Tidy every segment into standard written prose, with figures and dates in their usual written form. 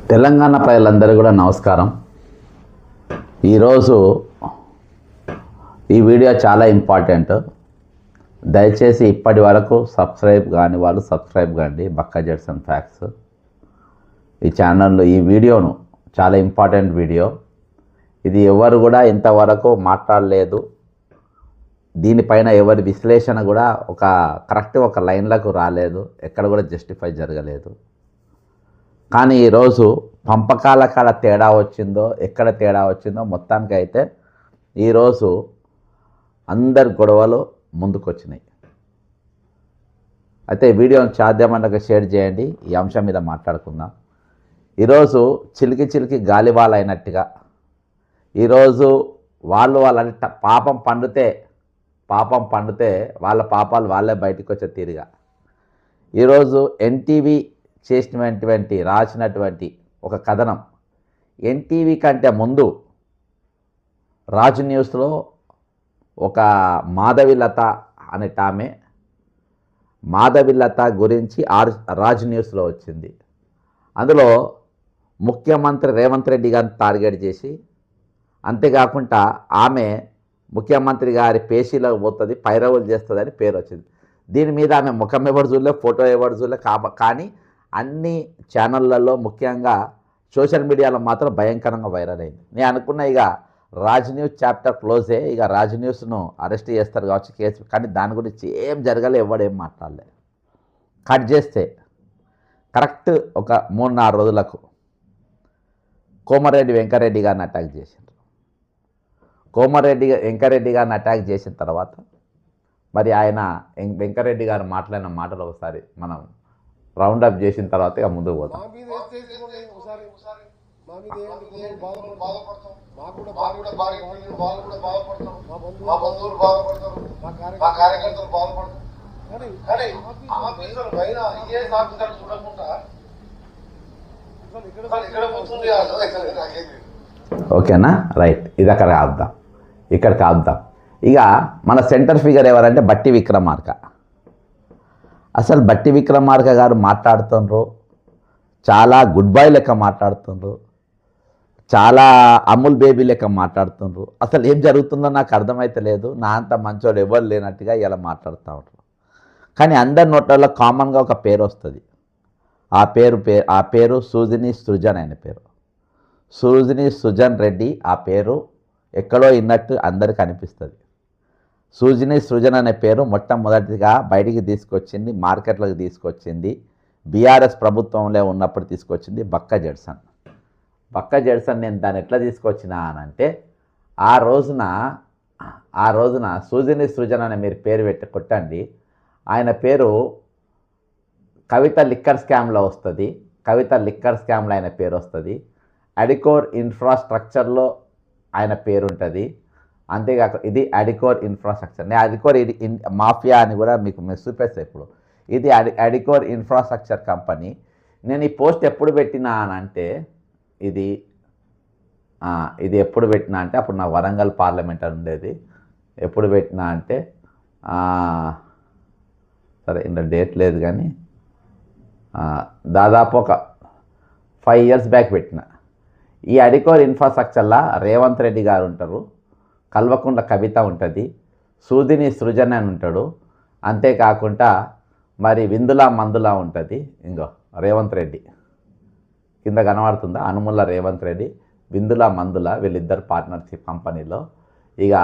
తెలంగాణ ప్రజలందరూ కూడా నమస్కారం. ఈరోజు ఈ వీడియో చాలా ఇంపార్టెంట్. దయచేసి ఇప్పటి వరకు సబ్స్క్రైబ్ కాని వాళ్ళు సబ్స్క్రైబ్ కాండి. బక్కా జెడ్సన్ ఫ్యాక్ట్స్ ఈ ఛానల్లో ఈ వీడియోను చాలా ఇంపార్టెంట్ వీడియో. ఇది ఎవరు కూడా ఇంతవరకు మాట్లాడలేదు. దీనిపైన ఎవరి విశ్లేషణ కూడా ఒక లైన్లకు రాలేదు. ఎక్కడ కూడా జస్టిఫై జరగలేదు. కానీ ఈరోజు పంపకాల కాడ తేడా వచ్చిందో ఎక్కడ తేడా వచ్చిందో మొత్తానికైతే ఈరోజు అందరి గొడవలు ముందుకొచ్చినాయి. అయితే ఈ వీడియోని సాధ్యమైనంత షేర్ చేయండి. ఈ అంశం మీద మాట్లాడుకుందాం. ఈరోజు చిలికి గాలివాల అయినట్టుగా ఈరోజు వాళ్ళ పాపం పండితే వాళ్ళ పాపాలు వాళ్ళే బయటకు వచ్చే తీరుగా ఈరోజు ఎన్టీవీ రాసినటువంటి ఒక కథనం. ఎన్టీవీ కంటే ముందు రాజు న్యూస్లో ఒక మాధవిలత అనేటామె మాధవిలత గురించి రాజు న్యూస్లో వచ్చింది. అందులో ముఖ్యమంత్రి రేవంత్ రెడ్డి గారిని టార్గెట్ చేసి, అంతేకాకుండా ఆమె ముఖ్యమంత్రి గారి పేషీలకు పోతుంది, పైరవులు చేస్తుందని పేరు వచ్చింది. దీని మీద ఆమె ముఖం ఎవరు చూడలే, ఫోటో ఎవరు చూడలే. కానీ అన్ని ఛానళ్ళల్లో ముఖ్యంగా సోషల్ మీడియాలో మాత్రం భయంకరంగా వైరల్ అయింది. నేను అనుకున్నా ఇక రాజ్ న్యూస్ చాప్టర్ క్లోజే, ఇక రాజ్ న్యూస్ను అరెస్ట్ చేస్తారు కావచ్చు కేసు. కానీ దాని గురించి ఏం జరగలే, ఎవడేం మాట్లాడలే. కట్ చేస్తే కరెక్ట్ ఒక 3-4 రోజులకు కోమరెడ్డి వెంకరెడ్డి గారిని అటాక్ చేసిండ్రు. వెంకరెడ్డి గారిని అటాక్ చేసిన తర్వాత మరి ఆయన వెంకరెడ్డి గారు మాట్లాడిన మాటలు ఒకసారి మనం రౌండప్ చేసిన తర్వాత ఇక ముందుకు పోతాం. ఓకేనా, రైట్. ఇది ఇక్కడికి ఆపుదాం. ఇక మన సెంటర్ ఫిగర్ ఎవరంటే బట్టి విక్రమార్క. అసలు బట్టి విక్రమార్క గారు మాట్లాడుతుండ్రు, చాలా గుడ్ బాయ్ లెక్క మాట్లాడుతుండ్రు, చాలా అమూల్ బేబీ లెక్క మాట్లాడుతుండ్రు. అసలు ఏం జరుగుతుందో నాకు అర్థమైతే లేదు. నా అంత మంచోడు ఎవరు లేనట్టుగా ఇలా మాట్లాడుతూ ఉంటారు. కానీ అందరి నోట్లలో కామన్గా ఒక పేరు వస్తుంది. ఆ పేరు సూజిని సృజన్ అయిన పేరు. సూజిని సృజన్ రెడ్డి. ఆ పేరు ఎక్కడో ఇన్నట్టు అందరికి అనిపిస్తుంది. సూజిని సృజన్ అనే పేరు మొట్టమొదటిగా బయటికి తీసుకొచ్చింది, మార్కెట్లోకి తీసుకొచ్చింది బీఆర్ఎస్ ప్రభుత్వంలో ఉన్నప్పుడు తీసుకొచ్చింది బక్కా జడ్సన్. నేను దాన్ని ఎట్లా తీసుకొచ్చినా అనంటే ఆ రోజున సూజిని సృజన్ అనే మీరు పేరు పెట్టి కొట్టండి. ఆయన పేరు కవిత లిక్కర్ స్కామ్లో వస్తుంది. ఆయన పేరు వస్తుంది. అడికోర్ ఇన్ఫ్రాస్ట్రక్చర్లో ఆయన పేరు ఉంటుంది. అంతేకాక ఇది అడికోర్ ఇన్ఫ్రాస్ట్రక్చర్. నేను అడికోర్ ఇది మాఫియా అని కూడా మీకు చూపేస్తా. ఇప్పుడు ఇది అడికోర్ ఇన్ఫ్రాస్ట్రక్చర్ కంపెనీ. నేను ఈ పోస్ట్ ఎప్పుడు పెట్టినా అంటే ఇది ఎప్పుడు పెట్టినా అంటే అప్పుడు నా వరంగల్ పార్లమెంట్ అని ఉండేది. ఎప్పుడు పెట్టినా అంటే సరే ఇందులో డేట్ లేదు కానీ దాదాపు ఒక 5 years బ్యాక్ పెట్టిన. ఈ అడికోర్ ఇన్ఫ్రాస్ట్రక్చర్లో రేవంత్ రెడ్డి గారు ఉంటారు, కల్వకుంట్ల కవిత ఉంటుంది, సూదిని సృజన్ అని ఉంటాడు, అంతేకాకుండా మరి విందులా మందులా ఉంటుంది. ఇంకో రేవంత్ రెడ్డి కింద కనబడుతుందా, అనుముల రేవంత్ రెడ్డి, విందులా మందుల, వీళ్ళిద్దరు పార్ట్నర్షిప్ కంపెనీలో. ఇక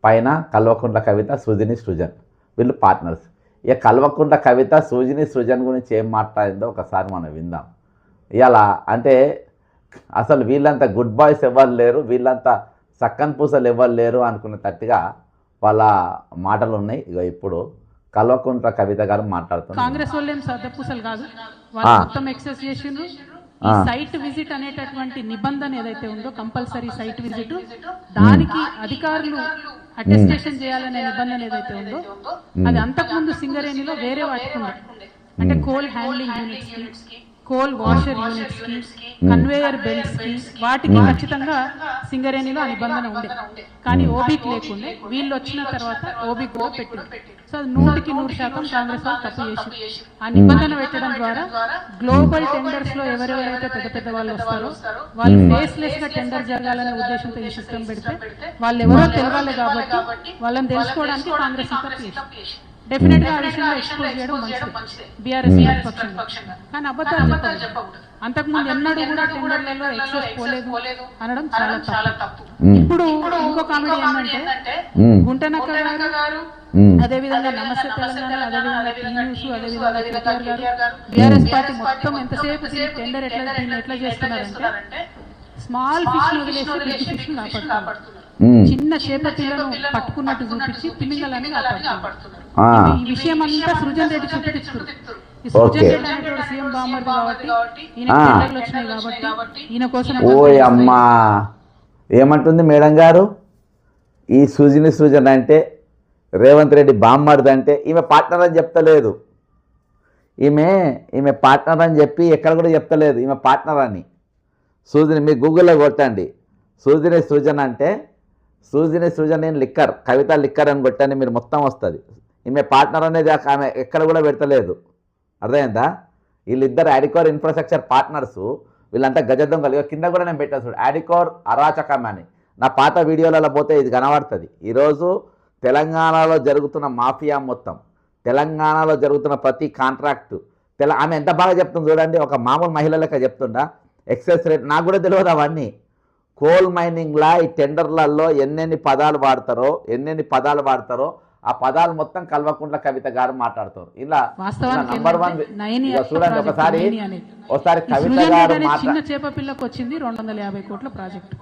పైన కల్వకుంట్ల కవిత, సూజిని సృజన్, వీళ్ళు పార్ట్నర్స్. ఇక కల్వకుంట్ల కవిత సూజిని సృజన్ గురించి ఏం మాట్లాడిందో ఒకసారి మనం విందాం. ఇలా అంటే అసలు వీళ్ళంతా గుడ్ బాయ్స్ ఎవరు లేరు, వీళ్ళంతా సక్కన్ పూసలు ఎవరు లేరు అనుకున్నట్టుగా వాళ్ళ మాటలు ఉన్నాయి. ఇక ఇప్పుడు కల్వకుంట్ల కవిత గారు మాట్లాడుతున్నారు. కాంగ్రెస్ వాళ్ళు ఏం సర్దపూసలు కాదు, వాళ్ళు మొత్తం ఎక్సెస్ చేసిండ్రు. ఈ సైట్ విజిట్ అనేటటువంటి నిబంధన ఏదైతే ఉందో, కంపల్సరీ సైట్ విజిట్, దానికి అధికారులు అటెస్టేషన్ చేయాలనే నిబంధన ఏదైతే ఉందో అది అంతకుముందు సింగరేణిలో వేరే వాటికి అంటే కోల్ హ్యాండ్లింగ్ యూనిట్స్ కి, కోల్ వాషర్ యూనిట్స్ కి, కన్వేయర్ బెల్ట్స్ కి, వాటికి ఖచ్చితంగా సింగరేణిలో ఆ నిబంధన ఉండే. కానీ ఓబీకి లేకుండే, వీళ్ళు వచ్చిన తర్వాత ఓబీ కూడా పెట్టింది. సో అది 100% కాంగ్రెస్ వాళ్ళు తప్పు చేసి ఆ నిబంధన పెట్టడం ద్వారా గ్లోబల్ టెండర్స్ లో ఎవరెవరైతే పెద్ద పెద్ద వాళ్ళు వస్తారో వాళ్ళు ఫేస్లెస్ గా టెండర్ జరగాలనే ఉద్దేశంతో ఈ సిస్టమ్ పెడితే వాళ్ళు ఎవరో తెలవాలి కాబట్టి వాళ్ళని తెలుసుకోవడానికి కాంగ్రెస్ తప్పు చేసి డెఫినెట్ గా ఆ విషయంలో ఎక్స్పోజ్ చేయడం మంచిది బీఆర్ఎస్ పక్షంగా. కానీ అబద్ధాలు చెప్పకూడదు. అంతకుముందు ఎన్నడూ కూడా టెండర్లలో ఎక్సెస్ పోలేదు అనడం చాలా తప్పు. ఇప్పుడు ఇంకో కామెడీ ఏంటంటే గుంటనక్క గారు, అదేవిధంగా నమస్తే తెలంగాణ, అదేవిధంగా టీ న్యూస్, అదేవిధంగా కేటీఆర్ గారు, బీఆర్ఎస్ పార్టీ మొత్తం ఎంతసేపు టెండర్ ఎట్లా చేస్తున్నారంటే స్మాల్ ఫిష్ వదిలేసి బిగ్ ఫిష్ కాపాడుతున్నారు. చిన్న చేప పిల్లను పట్టుకున్నట్టు చూపించి తిమింగలని కాపాడుతున్నారు. ఈ విషయం అంతా సృజన్ రెడ్డి చూపిస్తున్నారు. ఈ సృజన్ రెడ్డి అనేటువంటి సీఎం బామ్మర్ది కాబట్టి ఈయన టెండర్లు వచ్చినాయి కాబట్టి ఈయన కోసం ఓ అమ్మా ఏమంటుంది మేడం గారు, ఈ సృజన్ అంటే రేవంత్ రెడ్డి బామ్మర్ది అంటే ఈమె పార్ట్నర్ అని చెప్తలేదు. ఈమె పార్ట్నర్ అని చెప్పి ఎక్కడ కూడా చెప్తలేదు ఈమె పార్ట్నర్ అని. మీరు గూగుల్లో కొట్టండి సృజన్ అంటే సృజన్ నేను లిక్కర్, కవిత లిక్కర్ అని కొట్టండి, మీరు మొత్తం వస్తుంది. ఈమె పార్ట్నర్ అనేది ఆమె ఎక్కడ కూడా పెడతలేదు. అర్థమైందా? వీళ్ళిద్దరు ఆడికోర్ ఇన్ఫ్రాస్ట్రక్చర్ పార్ట్నర్సు, వీళ్ళంతా గజ దొంగలు. కింద కూడా నేను పెట్టాను చూడు, ఆడికోర్ అరాచకం అని. నా పాత వీడియోలలో పోతే ఇది కనబడుతుంది. ఈరోజు తెలంగాణలో జరుగుతున్న మాఫియా మొత్తం, తెలంగాణలో జరుగుతున్న ప్రతి కాంట్రాక్టు ఆమె ఎంత బాగా చెప్తుంది చూడండి. ఒక మామూలు మహిళ లెక్క చెప్తుండా. ఎక్సెస్ రేట్ నాకు కూడా తెలియదు అవన్నీ. కోల్ మైనింగ్లా ఈ టెండర్లలో ఎన్నెన్ని పదాలు వాడతారో ఆ పదాలు మొత్తం కల్వకుంట్ల కవిత గారు మాట్లాడతారు. ఇలా నంబర్ 1 చూడండి. ఒకసారి కవిత గారు చిన్న చేప పిల్లకు వచ్చింది 250 కోట్ల ప్రాజెక్ట్.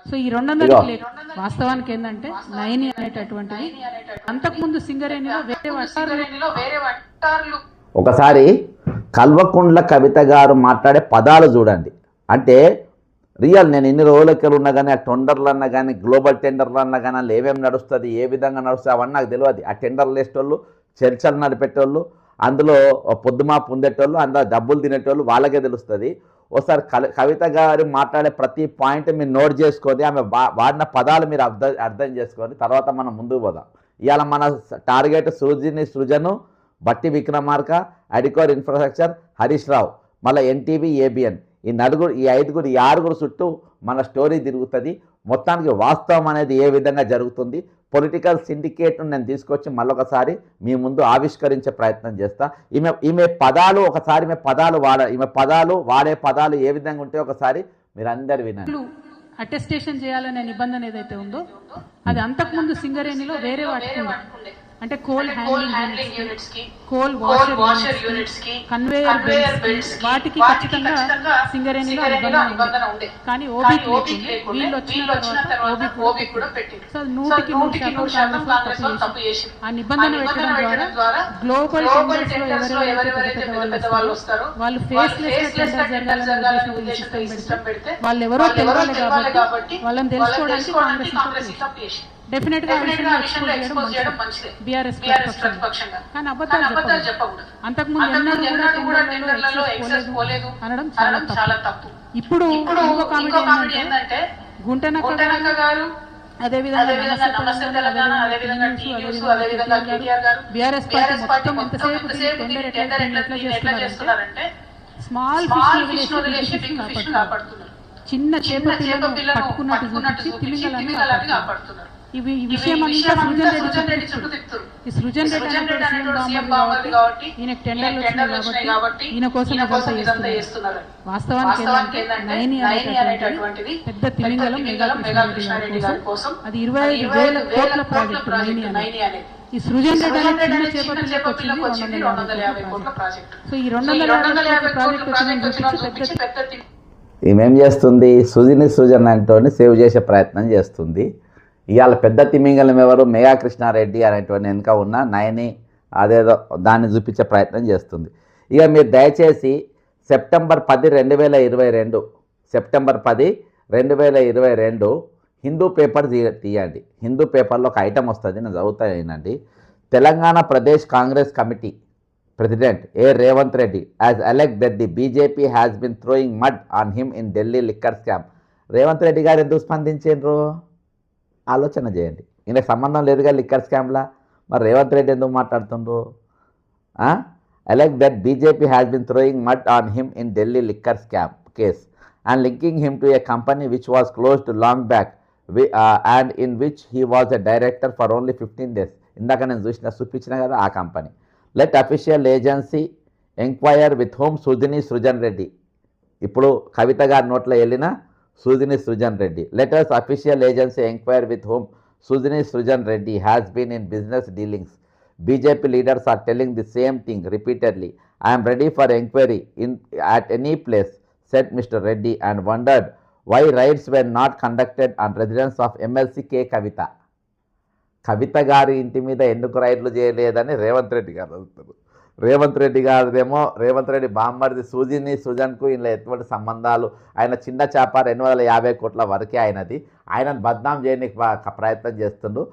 సో ఈ 200 వాస్తవానికి ఏంటంటే నైని అనేటటువంటిది అంతకుముందు సింగరేణిలో వేరే వట్టారులు. ఒకసారి కల్వకుంట్ల కవిత గారు మాట్లాడే పదాలు చూడండి. అంటే రియల్ నేను ఇన్ని రోజులకి ఉన్నా కానీ ఆ టెండర్లు అన్నా కానీ గ్లోబల్ టెండర్లు అన్నా కానీ వాళ్ళు ఏమేమి నడుస్తుంది, ఏ విధంగా నడుస్తుంది అవన్నీ నాకు తెలియదు. ఆ టెండర్లు వేసేటోళ్ళు, చర్చలు నడిపేటోళ్ళు, అందులో పొద్దుమాపు ఉండేటోళ్ళు, అందులో డబ్బులు తినేటోళ్ళు వాళ్ళకే తెలుస్తుంది. ఒకసారి కవిత గారు మాట్లాడే ప్రతి పాయింట్ మీరు నోట్ చేసుకొని ఆమె వాడిన పదాలు మీరు అర్థం చేసుకొని తర్వాత మనం ముందుకు పోదాం. ఇవాళ మన టార్గెట్ సృజను, బట్టి విక్రమార్క, అడికోర్ ఇన్ఫ్రాస్ట్రక్చర్, హరీష్ రావు, మళ్ళీ ఎన్టీవీ, ఏబిఎన్, ఈ 6 చుట్టూ మన స్టోరీ తిరుగుతుంది. మొత్తానికి వాస్తవం అనేది ఏ విధంగా జరుగుతుంది, పొలిటికల్ సిండికేట్ను నేను తీసుకొచ్చి మళ్ళొకసారి మీ ముందు ఆవిష్కరించే ప్రయత్నం చేస్తా. ఈమె పదాలు ఒకసారి ఈమె పదాలు వాడే పదాలు ఏ విధంగా ఉంటే ఒకసారి మీరు అందరు వినండి. అటెస్టేషన్ చేయాలనే నిబంధన ఏదైతే ఉందో అది అంతకుముందు సింగరేణిలో వేరే వాడుతుంది. అంటే కోల్ హ్యాండ్లింగ్ యూనిట్స్ కి, కోల్ వాషర్ యూనిట్స్ కి, కన్వేయర్ బెల్ట్స్ వాటికి ఖచ్చితంగా సింగరేణిలో నిబంధన ఉండే. కానీ ఓబీకి వీళ్ళు వచ్చిన తర్వాత ఓబీ కూడా పెట్టింది. సో 100% కాంగ్రెస్ తప్పు చేసి ఆ నిబంధన పెట్టడం ద్వారా గ్లోబల్ టెండర్స్ లో ఎవరెవరైతే పెద్ద వాళ్ళు వస్తారో వాళ్ళు ఫేస్లెస్ గా టెండర్ జరగాలనే సిస్టమ్ పెడితే వాళ్ళు ఎవరో తెలవాలి కాబట్టి వాళ్ళని తెలుసుకోవడానికి కాంగ్రెస్ తప్పు చేసి డెఫినెట్ గా ఎక్స్పోజ్ చేయడం మంచిది బీఆర్ఎస్ పక్షంగా. కానీ అబద్ధాలు చెప్పకూడదు. అంతకుముందు ఎన్నడూ కూడా టెండర్లలో ఎక్సెస్ పోలేదు అనడం చాలా తప్పు. ఇప్పుడు ఇంకో కామెడీ ఏంటంటే గుంటనక్క గారు, అదేవిధంగా నమస్తే తెలంగాణ, అదేవిధంగా టీ న్యూస్, అదేవిధంగా కేటీఆర్ గారు, బీఆర్ఎస్ పార్టీ మొత్తం ఎంతసేపు టెండర్ ఎట్లా చేస్తున్నారంటే స్మాల్ ఫిష్ వదిలేసి బిగ్ ఫిష్ కాపాడుతున్నారు. చిన్న చేప పిల్లను పట్టుకున్నట్టు చూపించి తిమింగలని కాపాడుతున్నారు. ఈ విషయం అంతా సృజన్ రెడ్డి చుట్టూ తిప్పుతారు. ఈ సృజన్ రెడ్డి అనేటువంటి సీఎం బామ్మర్ది కాబట్టి ఈయన టెండర్లు వచ్చినాయి కాబట్టి ఈయన కోసం ఇదంతా చేస్తున్నారు. వాస్తవానికి ఏంటంటే నైని అనేటటువంటిది పెద్ద తిమింగలం మెగా కృష్ణారెడ్డి గారి కోసం. అది 25,000 కోట్ల ప్రాజెక్ట్ నైని అనేది. ఈ సృజన్ రెడ్డి అనే చిన్న చేప పిల్లకు వచ్చింది 250 కోట్ల ప్రాజెక్ట్. సో ఈ 250 ప్రాజెక్ట్ వచ్చిన పెద్ద ఈమెం చేస్తుంది, సృజన్ అంటోని సేవ్ చేసే ప్రయత్నం చేస్తుంది. ఇవాళ పెద్ద తిమింగలం ఎవరు, మెగా కృష్ణారెడ్డి అనేటువంటి వెనుక ఉన్న నయని అదేదో దాన్ని చూపించే ప్రయత్నం చేస్తుంది. ఇక మీరు దయచేసి సెప్టెంబర్ 10, 2022 సెప్టెంబర్ 10, 2022 హిందూ పేపర్ తీయండి. హిందూ పేపర్లో ఒక ఐటమ్ వస్తుంది, నేను చదువుతా వినండి. Telangana Pradesh Congress committee President A. Revant Reddy has alleged that the BJP has been throwing mud on him in Delhi liquor scam. Revanth Reddy గారు ఎందుకు స్పందించారు? ఆలోచన చేయండి. ఈయనకు సంబంధం లేదుగా లిక్కర్ స్కామ్లా, మరి రేవంత్ రెడ్డి ఎందుకు మాట్లాడుతుండ్రు? Alleged that BJP has been throwing mud on him in Delhi liquor scam case and linking him to a company which was closed long back and in which he was a director for only 15 days. ఇందాక నేను చూపించిన కదా ఆ company. Let official agency enquire with home Sudhini Srujan Reddy. ఇప్పుడు కవిత గారి నోట్లో వెళ్ళిన Sudhini Srujan Reddy. Letters official agency enquire with home Sudhini Srujan Reddy has been in business dealings. BJP leaders are telling the same thing repeatedly. I am ready for inquiry at any place, said Mr. Reddy, and wondered why raids were not conducted on residence of MLC K. Kavita. కవిత గారి ఇంటి మీద ఎందుకు రైడ్లు చేయలేదని రేవంత్ రెడ్డి గారు అడుగుతారు. రేవంత్ రెడ్డి గారిదేమో రేవంత్ రెడ్డి బామ్మడిది సూజిని సృజన్కు ఇలా ఎటువంటి సంబంధాలు, ఆయన చిన్న చేప 250 కోట్ల వరకే అయినది. ఆయనను బద్నాం చేయడానికి ప్రయత్నం చేస్తుండ్రు.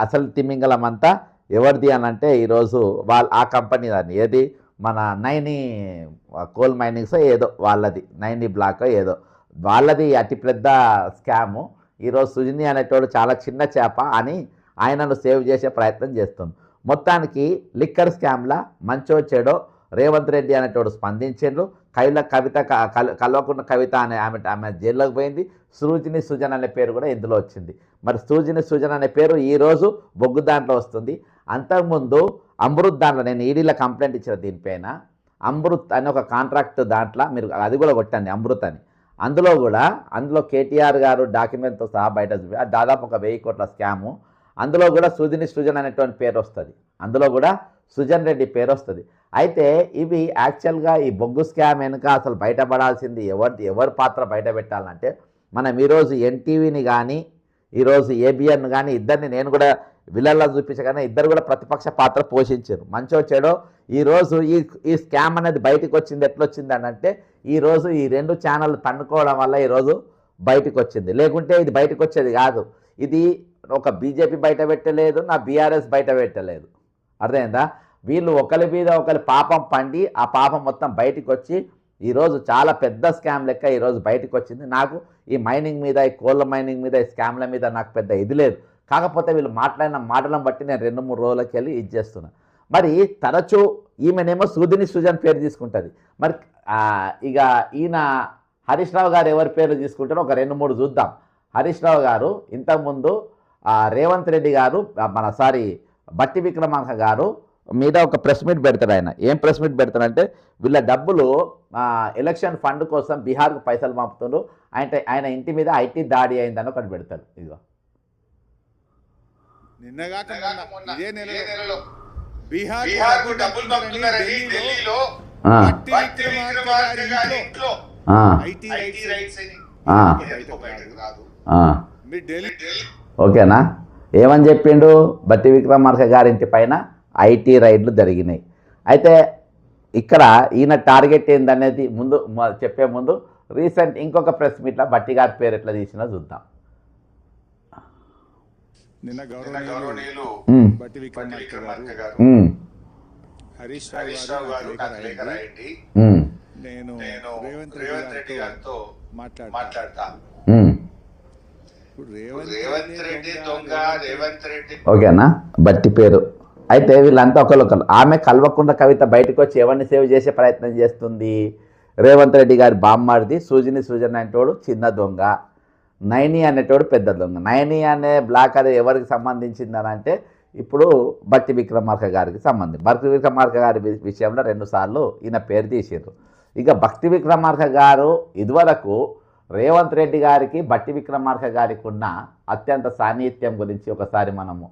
అసలు తిమింగలం అంతా ఎవరిది అని అంటే ఈరోజు ఆ కంపెనీ దాన్ని ఏది మన నైని కోల్ మైనింగ్స్ ఏదో వాళ్ళది, నైని బ్లాక్ ఏదో వాళ్ళది అతిపెద్ద స్కాము. ఈరోజు సుజిని అనేటోడు చాలా చిన్న చేప అని ఆయనను సేవ్ చేసే ప్రయత్నం చేస్తుంది. మొత్తానికి లిక్కర్ స్కామ్లా మంచో చెడో రేవంత్ రెడ్డి అనేటోడు స్పందించిండ్రు. కవిత కల్వకున్న కవిత అనే ఆమె జైల్లోకి పోయింది. సృజని సృజన్ అనే పేరు కూడా ఇందులో వచ్చింది. మరి సృజని సృజన్ అనే పేరు ఈరోజు బొగ్గు దాంట్లో వస్తుంది. అంతకుముందు అమృత్ దాంట్లో నేను ఈడీలో కంప్లైంట్ ఇచ్చిన దీనిపైన అమృత్ అని ఒక కాంట్రాక్ట్ దాంట్లో మీరు అది కూడా కొట్టండి అమృత్ అని. అందులో కేటీఆర్ గారు డాక్యుమెంట్తో సహా బయట దాదాపు ఒక 1000 కోట్ల స్కాము. అందులో కూడా సుధిని సృజన్ అనేటువంటి పేరు వస్తుంది. అందులో కూడా సుజన్ రెడ్డి పేరు వస్తుంది. అయితే ఇవి యాక్చువల్గా ఈ బొగ్గు స్కామ్ వెనుక అసలు బయటపడాల్సింది ఎవరి పాత్ర బయట పెట్టాలంటే మనం ఈరోజు ఎన్టీవీని కానీ ఈరోజు ఏబిఎన్ కానీ ఇద్దరిని నేను కూడా విలన్లా చూపించగానే ఇద్దరు కూడా ప్రతిపక్ష పాత్ర పోషించారు. మంచో చెడో ఈరోజు ఈ స్కామ్ అనేది బయటకు వచ్చింది. ఎట్లొచ్చింది అని అంటే ఈరోజు ఈ 2 ఛానళ్ళు తన్నుకోవడం వల్ల ఈరోజు బయటకు వచ్చింది. లేకుంటే ఇది బయటకు వచ్చేది కాదు. ఇది ఒక బీజేపీ బయట పెట్టలేదు, నా బీఆర్ఎస్ బయట పెట్టలేదు. అర్థమైందా? వీళ్ళు ఒకరి మీద ఒకరి పాపం పండి ఆ పాపం మొత్తం బయటకు వచ్చి ఈరోజు చాలా పెద్ద స్కామ్ లెక్క ఈరోజు బయటకు వచ్చింది. నాకు ఈ మైనింగ్ మీద, ఈ కోళ్ళ మైనింగ్ మీద, ఈ స్కామ్ల మీద నాకు పెద్ద ఇది లేదు. కాకపోతే వీళ్ళు మాట్లాడిన మాటలను బట్టి నేను 2-3 రోజులకి వెళ్ళి ఇది చేస్తున్నా. మరి తరచూ ఈమెనేమో సుధిని సృజన్ పేరు తీసుకుంటుంది. మరి ఇక ఈయన హరీష్ రావు గారు ఎవరి పేరు తీసుకుంటారో ఒక 2-3 చూద్దాం. హరీష్ రావు గారు ఇంతకుముందు రేవంత్ రెడ్డి గారు బట్టి విక్రమార్క గారు మీద ఒక ప్రెస్ మీట్ పెడతాడు. ఆయన ఏం ప్రెస్ మీట్ పెడతాడంటే వీళ్ళ డబ్బులు ఎలక్షన్ ఫండ్ కోసం బీహార్కు పైసలు పంపుతుండ్రు, ఆయన ఇంటి మీద ఐటీ దాడి అయిందని ఒకటి పెడతాడు. ఇదిగో బీహార్కు డబ్బులు పంపుతున్నారని ఢిల్లీలో బట్టి విక్రమార్క గారి ఇంట్లో ఐటీ రైట్స్ ఓకేనా? ఏమని చెప్పిండు? బట్టి విక్రమార్క గారింటి పైన ఐటీ రైడ్లు జరిగినాయి. అయితే ఇక్కడ ఈయన టార్గెట్ ఏందనేది చెప్పే ముందు రీసెంట్ ఇంకొక ప్రెస్ మీట్లో బట్టి గారి పేరు ఎట్లా తీసినా చూద్దాం. నిన్న గౌరవనీయులు బట్టి విక్రమార్క గారు హరీష్ రావు గారు లేఖ రాయండి, నేను రేవంత్ రెడ్డి గారితో మాట్లాడతా. రేవంత్ రెడ్డి దొంగ, రేవంత్ రెడ్డి ఓకేనా? బట్టి పేరు. అయితే వీళ్ళంతా ఒకరు. ఆమె కల్వకుంట్ల కవిత బయటకు వచ్చి ఎవరిని సేవ్ చేసే ప్రయత్నం చేస్తుంది? రేవంత్ రెడ్డి గారి బామ్మాడిది సుజిని సృజన్ అనేటోడు చిన్న దొంగ, నైని అనేటోడు పెద్ద దొంగ. నైని అనే బ్లాక్ అది ఎవరికి సంబంధించిందని అంటే ఇప్పుడు బట్టి విక్రమార్క గారికి సంబంధించి. బట్టి విక్రమార్క గారి విషయంలో 2 సార్లు ఈయన పేరు తీసారు. ఇక బట్టి విక్రమార్క గారు ఇదివరకు రేవంత్ రెడ్డి గారికి బట్టి విక్రమార్క గారికి ఉన్న అత్యంత సాన్నిహిత్యం గురించి ఒకసారి మనము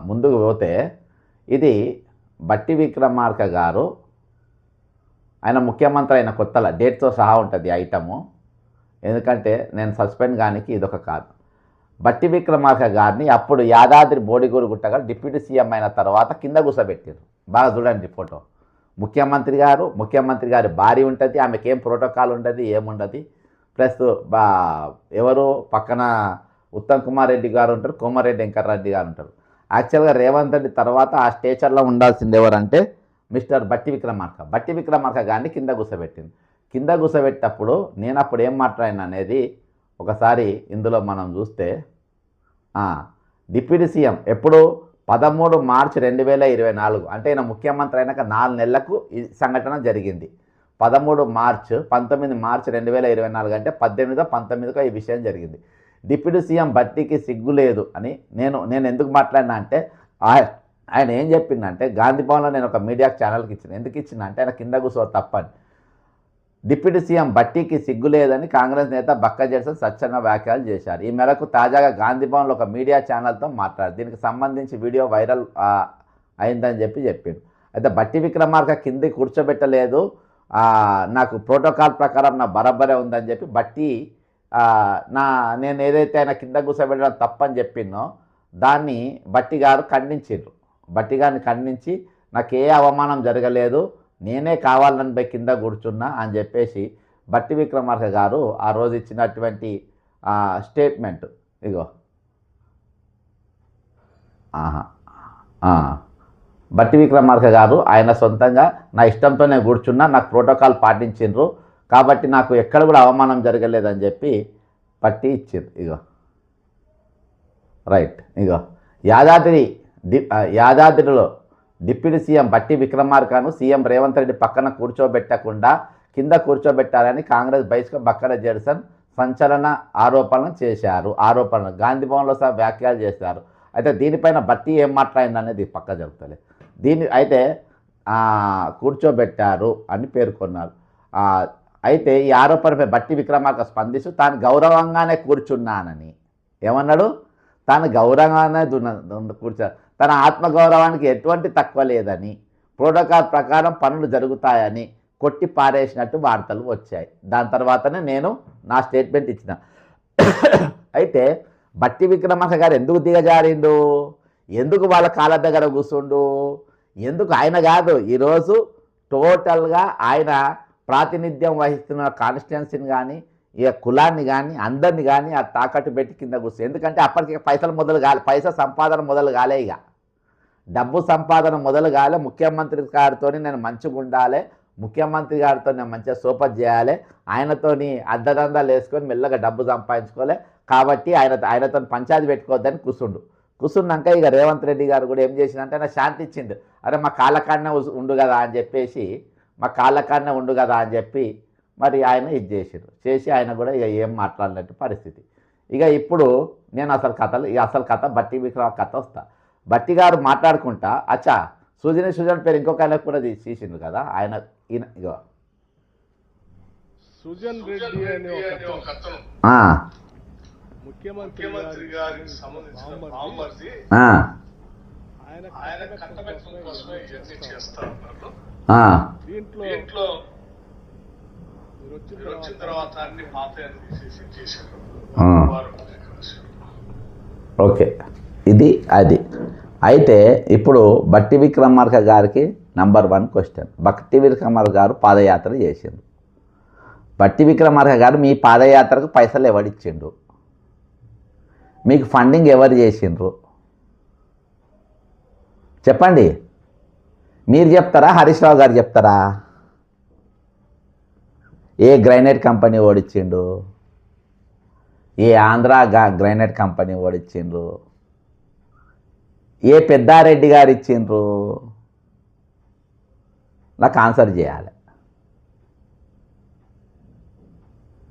ముందుకు పోతే, ఇది బట్టి విక్రమార్క గారు ఆయన ముఖ్యమంత్రి అయిన కొత్తల డేట్తో సహా ఉంటుంది ఐటము. ఎందుకంటే నేను సస్పెండ్ కానికి ఇదొక కాదు. బట్టి విక్రమార్క గారిని అప్పుడు యాదాద్రి బోడిగూరు గుట్టగా డిప్యూటీ సీఎం అయిన తర్వాత కింద కూర్చోబెట్టారు. బాగా చూడండి ఫోటో. ముఖ్యమంత్రి గారి భార్య ఉంటుంది, ఆమెకేం ప్రోటోకాల్ ఉండదు, ఏముండదు. ప్లస్ ఎవరు పక్కన ఉత్తమ్ కుమార్ రెడ్డి గారు ఉంటారు, కోమారెడ్డి వెంకటరెడ్డి గారు ఉంటారు. యాక్చువల్గా రేవంత్ రెడ్డి తర్వాత ఆ స్టేచర్లో ఉండాల్సింది ఎవరంటే మిస్టర్ బట్టి విక్రమార్క గారిని కింద కూర్చోబెట్టింది. కింద కూర్చోబెట్టినప్పుడు నేను అప్పుడు ఏం మాట్లాడినా అనేది ఒకసారి ఇందులో మనం చూస్తే, డిప్యూటీ సీఎం ఎప్పుడు 13 మార్చి 2024 అంటే ఈయన ముఖ్యమంత్రి అయినాక 4 నెలలకు ఈ సంఘటన జరిగింది. 19 మార్చి 2024 అంటే 19కో ఈ విషయం జరిగింది. డిప్యూటీ సీఎం బట్టికి సిగ్గు లేదు అని నేను ఎందుకు మాట్లాడినా అంటే, ఆయన ఏం చెప్పిందంటే గాంధీ భవన్లో నేను ఒక మీడియా ఛానల్కి ఇచ్చిన. ఎందుకు ఇచ్చిన అంటే ఆయన కింద కూర్చో తప్పని. డిప్యూటీ సీఎం బట్టికి సిగ్గు లేదని కాంగ్రెస్ నేత బక్క జెర్సన్ స్వచ్ఛంగా వ్యాఖ్యలు చేశారు. ఈ మేరకు తాజాగా గాంధీ భవన్లో ఒక మీడియా ఛానల్తో మాట్లాడారు. దీనికి సంబంధించి వీడియో వైరల్ అయిందని చెప్పిండు. అయితే బట్టి విక్రమార్క కింది కూర్చోబెట్టలేదు, నాకు ప్రోటోకాల్ ప్రకారం నా బరాబరే ఉందని చెప్పి బట్టి నేను ఏదైతే ఆయన కింద కూర్చోబెట్టడం తప్పని చెప్పినో దాన్ని బట్టి గారు ఖండించారు. బట్టి గారిని ఖండించి నాకు ఏ అవమానం జరగలేదు, నేనే కావాలని పోయి కింద కూర్చున్నా అని చెప్పేసి బట్టి విక్రమార్క గారు ఆ రోజు ఇచ్చినటువంటి స్టేట్మెంట్ ఇగో. బట్టి విక్రమార్క గారు ఆయన సొంతంగా నా ఇష్టంతోనే కూర్చున్నా, నాకు ప్రోటోకాల్ పాటించిండ్రు కాబట్టి నాకు ఎక్కడ కూడా అవమానం జరగలేదని చెప్పి బట్టి ఇచ్చిండ్రు. ఇగో రైట్. ఇగో యాదాద్రిలో డిప్యూటీ సీఎం బట్టి విక్రమార్కను సీఎం రేవంత్ రెడ్డి పక్కన కూర్చోబెట్టకుండా కింద కూర్చోబెట్టాలని కాంగ్రెస్ బహిష్కరణ బక్క జెర్సన్ సంచలన ఆరోపణలు చేశారు. గాంధీ భవన్లో సహా వ్యాఖ్యలు చేశారు. అయితే దీనిపైన బట్టి ఏం మాట్లాడింది అనేది పక్క జరుగుతుంది. అయితే కూర్చోబెట్టారు అని పేర్కొన్నారు. అయితే ఈ ఆరోపణపై బట్టి విక్రమార్క స్పందిస్తూ తాను గౌరవంగానే కూర్చున్నానని ఏమన్నాడు, తాను గౌరవంగానే కూర్చో, తన ఆత్మగౌరవానికి ఎటువంటి తక్కువ లేదని, ప్రోటోకాల్ ప్రకారం పనులు జరుగుతాయని కొట్టి పారేసినట్టు వార్తలు వచ్చాయి. దాని తర్వాతనే నేను నా స్టేట్మెంట్ ఇచ్చిన. అయితే బట్టి విక్రమార్క గారు ఎందుకు దిగజారిండు, ఎందుకు వాళ్ళ కాళ్ళ దగ్గర కూర్చుండు, ఎందుకు ఆయన కాదు ఈరోజు టోటల్గా ఆయన ప్రాతినిధ్యం వహిస్తున్న కాన్స్టిట్యున్సీని కానీ ఇక కులాన్ని కానీ అందరిని కానీ ఆ తాకట్టు పెట్టి కింద కూర్చో. ఎందుకంటే అప్పటికి పైసా సంపాదన మొదలు కాలే, ఇక డబ్బు సంపాదన మొదలు కాలే. ముఖ్యమంత్రి గారితో నేను మంచిగా ఉండాలి, ముఖ్యమంత్రి గారితో నేను మంచిగా సోపత్ చేయాలి, ఆయనతోని అద్దదందాలు వేసుకొని మెల్లగా డబ్బు సంపాదించుకోలే కాబట్టి ఆయనతో పంచాయతీ పెట్టుకోవద్దని కూర్చున్నాక ఇక రేవంత్ రెడ్డి గారు కూడా ఏం చేసిందంటే ఆయన శాంతి ఇచ్చిండు. అరే మా కాళ్ళకాడనే ఉండు కదా అని చెప్పి మరి ఆయన ఇది చేసి ఆయన కూడా ఇక ఏం మాట్లాడినట్టు పరిస్థితి. ఇక ఇప్పుడు నేను అసలు కథ బట్టి విక్రమ కథ వస్తా. బట్టి గారు మాట్లాడుకుంటా సుజన్ పేరు ఇంకొక ఆయన కూడా తీసిండు కదా ఆయన ఇగో సుజన్ రెడ్డి అనే ఒక అతను ముఖ్యమంత్రి గారికి సంబంధించిన బామ్మర్ది ఆయన కట్టబెట్టడం కోసమే ఇవన్నీ చేస్తా ఉన్నారు. దీంట్లో వచ్చిన తర్వాత అన్ని పాతయాన్ని తీసేసి చేశారు. ఓకే, ఇది అది. అయితే ఇప్పుడు బట్టి విక్రమార్క గారికి నంబర్ 1 క్వశ్చన్. బట్టి విక్రమార్క గారు పాదయాత్ర చేసిండు. బట్టి విక్రమార్క గారు మీ పాదయాత్రకు పైసలు ఎవరిచ్చిండు, మీకు ఫండింగ్ ఎవరు చేసిండ్రు చెప్పండి. మీరు చెప్తారా, హరీష్ రావు గారు చెప్తారా? ఏ గ్రైనేట్ కంపెనీ ఓడిచ్చిండు, ఏ ఆంధ్ర గ్రైనేట్ కంపెనీ ఓడిచ్చిండ్రు, ఏ పెద్దారెడ్డి గారు ఇచ్చిండ్రు? నాకు ఆన్సర్ చేయాలి.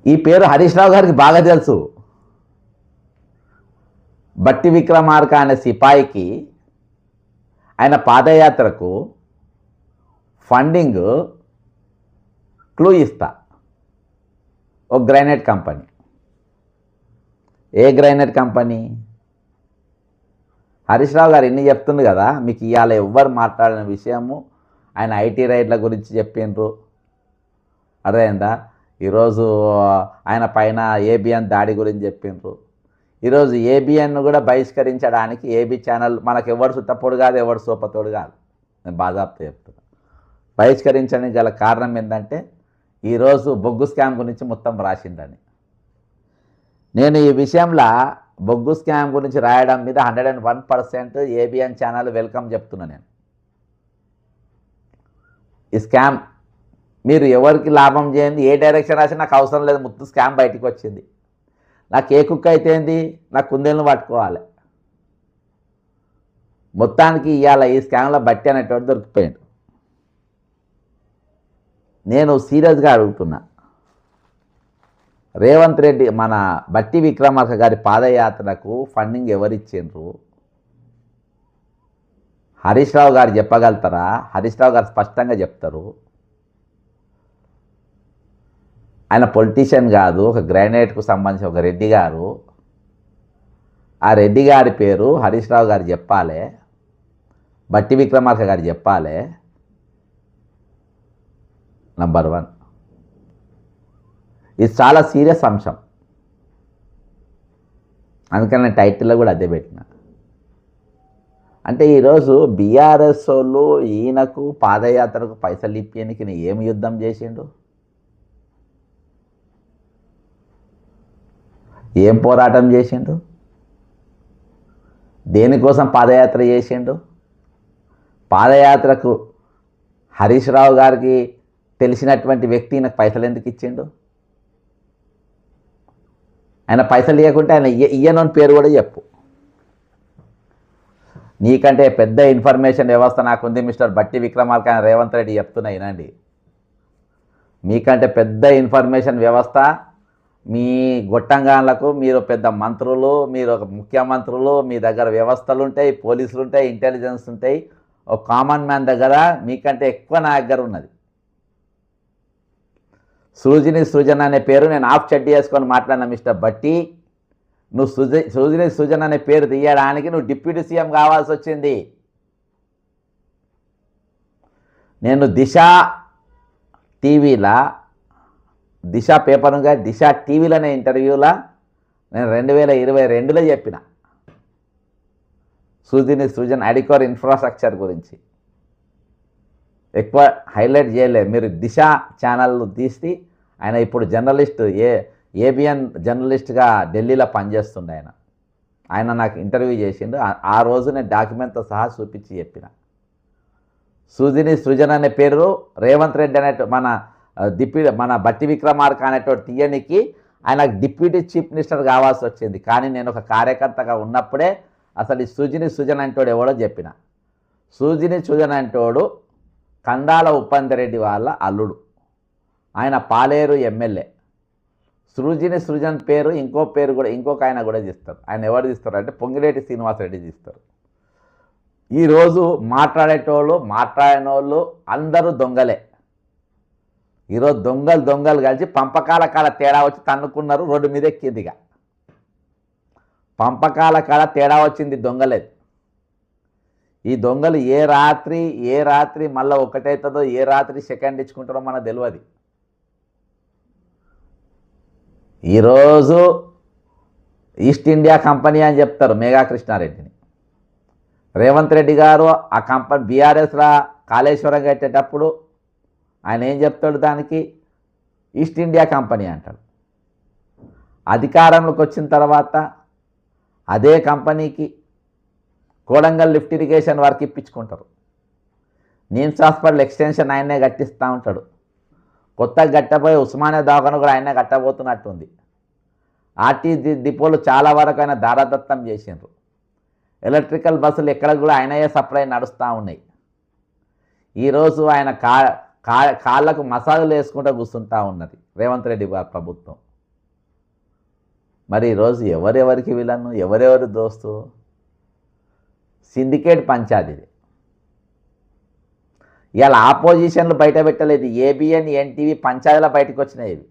ఈ పేరు హరీష్ రావు గారికి బాగా తెలుసు. బట్టి విక్రమార్క అనే సిపాయికి ఆయన పాదయాత్రకు ఫండింగ్ క్లూ ఇస్తా. ఒక గ్రైనేట్ కంపెనీ. ఏ గ్రైనేట్ కంపెనీ? హరీష్ రావు గారు ఇన్ని చెప్తుంది కదా, మీకు ఇవాళ ఎవ్వరు మాట్లాడిన విషయము ఆయన ఐటీ రైడ్ల గురించి చెప్పిండ్రు, అర్థమైందా? ఈరోజు ఆయన పైన ఏబిఎన్ దాడి గురించి చెప్పిండ్రు. ఈరోజు ఏబిఎన్ను కూడా బహిష్కరించడానికి ఏబీ ఛానల్ మనకు ఎవడు సుత్తపోడు కాదు, ఎవడు సోపతోడు కాదు, నేను బాజాప్తా చెప్తున్నా. బహిష్కరించడానికి గల కారణం ఏంటంటే ఈరోజు బొగ్గు స్కామ్ గురించి మొత్తం రాసిండని. నేను ఈ విషయంలో బొగ్గు స్కామ్ గురించి రాయడం మీద 101% ఏబిఎన్ ఛానల్ వెల్కమ్ చెప్తున్నా. నేను ఈ స్కామ్ మీరు ఎవరికి లాభం చేయండి, ఏ డైరెక్షన్ రాసి నాకు అవసరం లేదు, మొత్తం స్కామ్ బయటికి వచ్చింది. నాకు ఏ కుక్క అయితే ఏంది, నాకు కుందేలను పట్టుకోవాలి. మొత్తానికి ఇవాళ ఈ స్కామ్లో బట్టి అనేటువంటి దొరికిపోయాడు. నేను సీరియస్గా అడుగుతున్నా, రేవంత్ రెడ్డి మన బట్టి విక్రమార్క గారి పాదయాత్రకు ఫండింగ్ ఎవరిచ్చిండ్రు? హరీష్ రావు గారు చెప్పగలుగుతారా? హరీష్ రావు గారు స్పష్టంగా చెప్తారు. ఆయన పొలిటీషియన్ కాదు, ఒక గ్రానైట్కు సంబంధించిన ఒక రెడ్డి గారు. ఆ రెడ్డి గారి పేరు హరీష్ రావు గారు చెప్పాలి, బట్టి విక్రమార్క గారు చెప్పాలి. నంబర్ 1, ఇది చాలా సీరియస్ అంశం. అందుకని నేను టైటిల్లో కూడా అదే పెట్టిన. అంటే ఈరోజు బీఆర్ఎస్ వాళ్ళు ఈయనకు పాదయాత్రకు పైసలు ఇప్పేనికి ఏం యుద్ధం చేసిండు, ఏం పోరాటం చేసిండు, దేనికోసం పాదయాత్ర చేసిండు? పాదయాత్రకు హరీష్ రావు గారికి తెలిసినటువంటి వ్యక్తి నాకు పైసలు ఎందుకు ఇచ్చిండు? ఆయన పైసలు ఇవ్వకుంటే ఆయన ఇయ్యనోని పేరు కూడా చెప్పు. నీకంటే పెద్ద ఇన్ఫర్మేషన్ వ్యవస్థ నాకుంది మిస్టర్ బట్టి విక్రమార్క అని రేవంత్ రెడ్డి చెప్తున్నా వినండి. మీకంటే పెద్ద ఇన్ఫర్మేషన్ వ్యవస్థ మీ గొట్టంగాన్లకు, మీరు పెద్ద మంత్రులు, మీరు ఒక ముఖ్యమంత్రులు, మీ దగ్గర వ్యవస్థలు ఉంటాయి, పోలీసులు ఉంటాయి, ఇంటెలిజెన్స్ ఉంటాయి. ఒక కామన్ మ్యాన్ దగ్గర మీకంటే ఎక్కువ నా దగ్గర ఉన్నది. సృజన అనే పేరు నేను ఆఫ్ చెడ్డి చేసుకొని మాట్లాడిన మిస్టర్ బట్టి, నువ్వు సృజన అనే పేరు తీయడానికి నువ్వు డిప్యూటీ సీఎం కావాల్సి వచ్చింది. నేను దిశ టీవీలా, దిశ పేపర్గా దిశ టీవీలోనే ఇంటర్వ్యూలా నేను 2022లో చెప్పిన సృజన్ అడికోర్ ఇన్ఫ్రాస్ట్రక్చర్ గురించి. ఎక్కువ హైలైట్ చేయలేదు. మీరు దిశ ఛానల్ తీసి ఆయన ఇప్పుడు జర్నలిస్ట్, ఏబిఎన్ జర్నలిస్ట్గా ఢిల్లీలో పనిచేస్తుండే ఆయన నాకు ఇంటర్వ్యూ చేసిండు. ఆ రోజు నేను డాక్యుమెంట్తో సహా చూపించి చెప్పిన సృజన్ అనే పేరు రేవంత్ రెడ్డి అనే మన బట్టి విక్రమార్క అనేటువంటి తీయనికి ఆయన డిప్యూటీ చీఫ్ మినిస్టర్ కావాల్సి వచ్చింది. కానీ నేను ఒక కార్యకర్తగా ఉన్నప్పుడే అసలు ఈ సృజన్ అంటోడు ఎవడో చెప్పిన. సృజన్ అంటోడు కందాల ఉప్పందిరెడ్డి వాళ్ళ అల్లుడు, ఆయన పాలేరు ఎమ్మెల్యే. సృజన్ పేరు ఇంకో పేరు కూడా ఇంకొక ఆయన కూడా తీస్తారు. ఆయన ఎవరు తీస్తారు అంటే పొంగిరెడ్డి శ్రీనివాసరెడ్డి తీస్తారు. ఈరోజు మాట్లాడిన వాళ్ళు అందరూ దొంగలే. ఈరోజు దొంగలు కలిసి పంపకాల కాడ తేడా వచ్చి తన్నుకున్నారు, రోడ్డు మీద ఎక్కిందిగా. పంపకాల కాడ తేడా వచ్చింది, దొంగలేదు. ఈ దొంగలు ఏ రాత్రి మళ్ళీ ఒకటవుతుందో, ఏ రాత్రి సెకండ్ ఇచ్చుకుంటారో మనకు తెలియదు. ఈరోజు ఈస్ట్ ఇండియా కంపెనీ అని చెప్తారు మేఘా కృష్ణారెడ్డిని. రేవంత్ రెడ్డి గారు ఆ కంపెనీ బీఆర్ఎస్లో కాళేశ్వరం కట్టేటప్పుడు ఆయన ఏం చెప్తాడు, దానికి ఈస్ట్ ఇండియా కంపెనీ అంటాడు. అధికారంలోకి వచ్చిన తర్వాత అదే కంపెనీకి కోడంగల్ లిఫ్ట్ ఇరిగేషన్ వర్క్ ఇప్పించుకుంటారు. నిమ్స్ హాస్పిటల్ ఎక్స్టెన్షన్ ఆయనే కట్టిస్తూ ఉంటాడు. కొత్తగా కట్టబోయే ఉస్మానియా దవాఖాన కూడా ఆయనే కట్టబోతున్నట్టుంది. ఆర్టీ డిపోలు చాలా వరకు ఆయన దారాదత్తం చేసిండ్రు. ఎలక్ట్రికల్ బస్సులు ఎక్కడ కూడా ఆయనయే సప్లై నడుస్తూ ఉన్నాయి. ఈరోజు ఆయన కాళ్ళకు మసాజులు వేసుకుంటూ కూర్చుంటూ ఉన్నది రేవంత్ రెడ్డి గారి ప్రభుత్వం. మరి ఈరోజు ఎవరెవరికి విలను, ఎవరెవరు దోస్తు? సిండికేట్ పంచాయతీది. ఇవాళ ఆపోజిషన్లు బయట పెట్టలేదు, ఏబిఎన్ ఎన్టీవీ పంచాయతీలో బయటకు వచ్చినాయి ఇవి.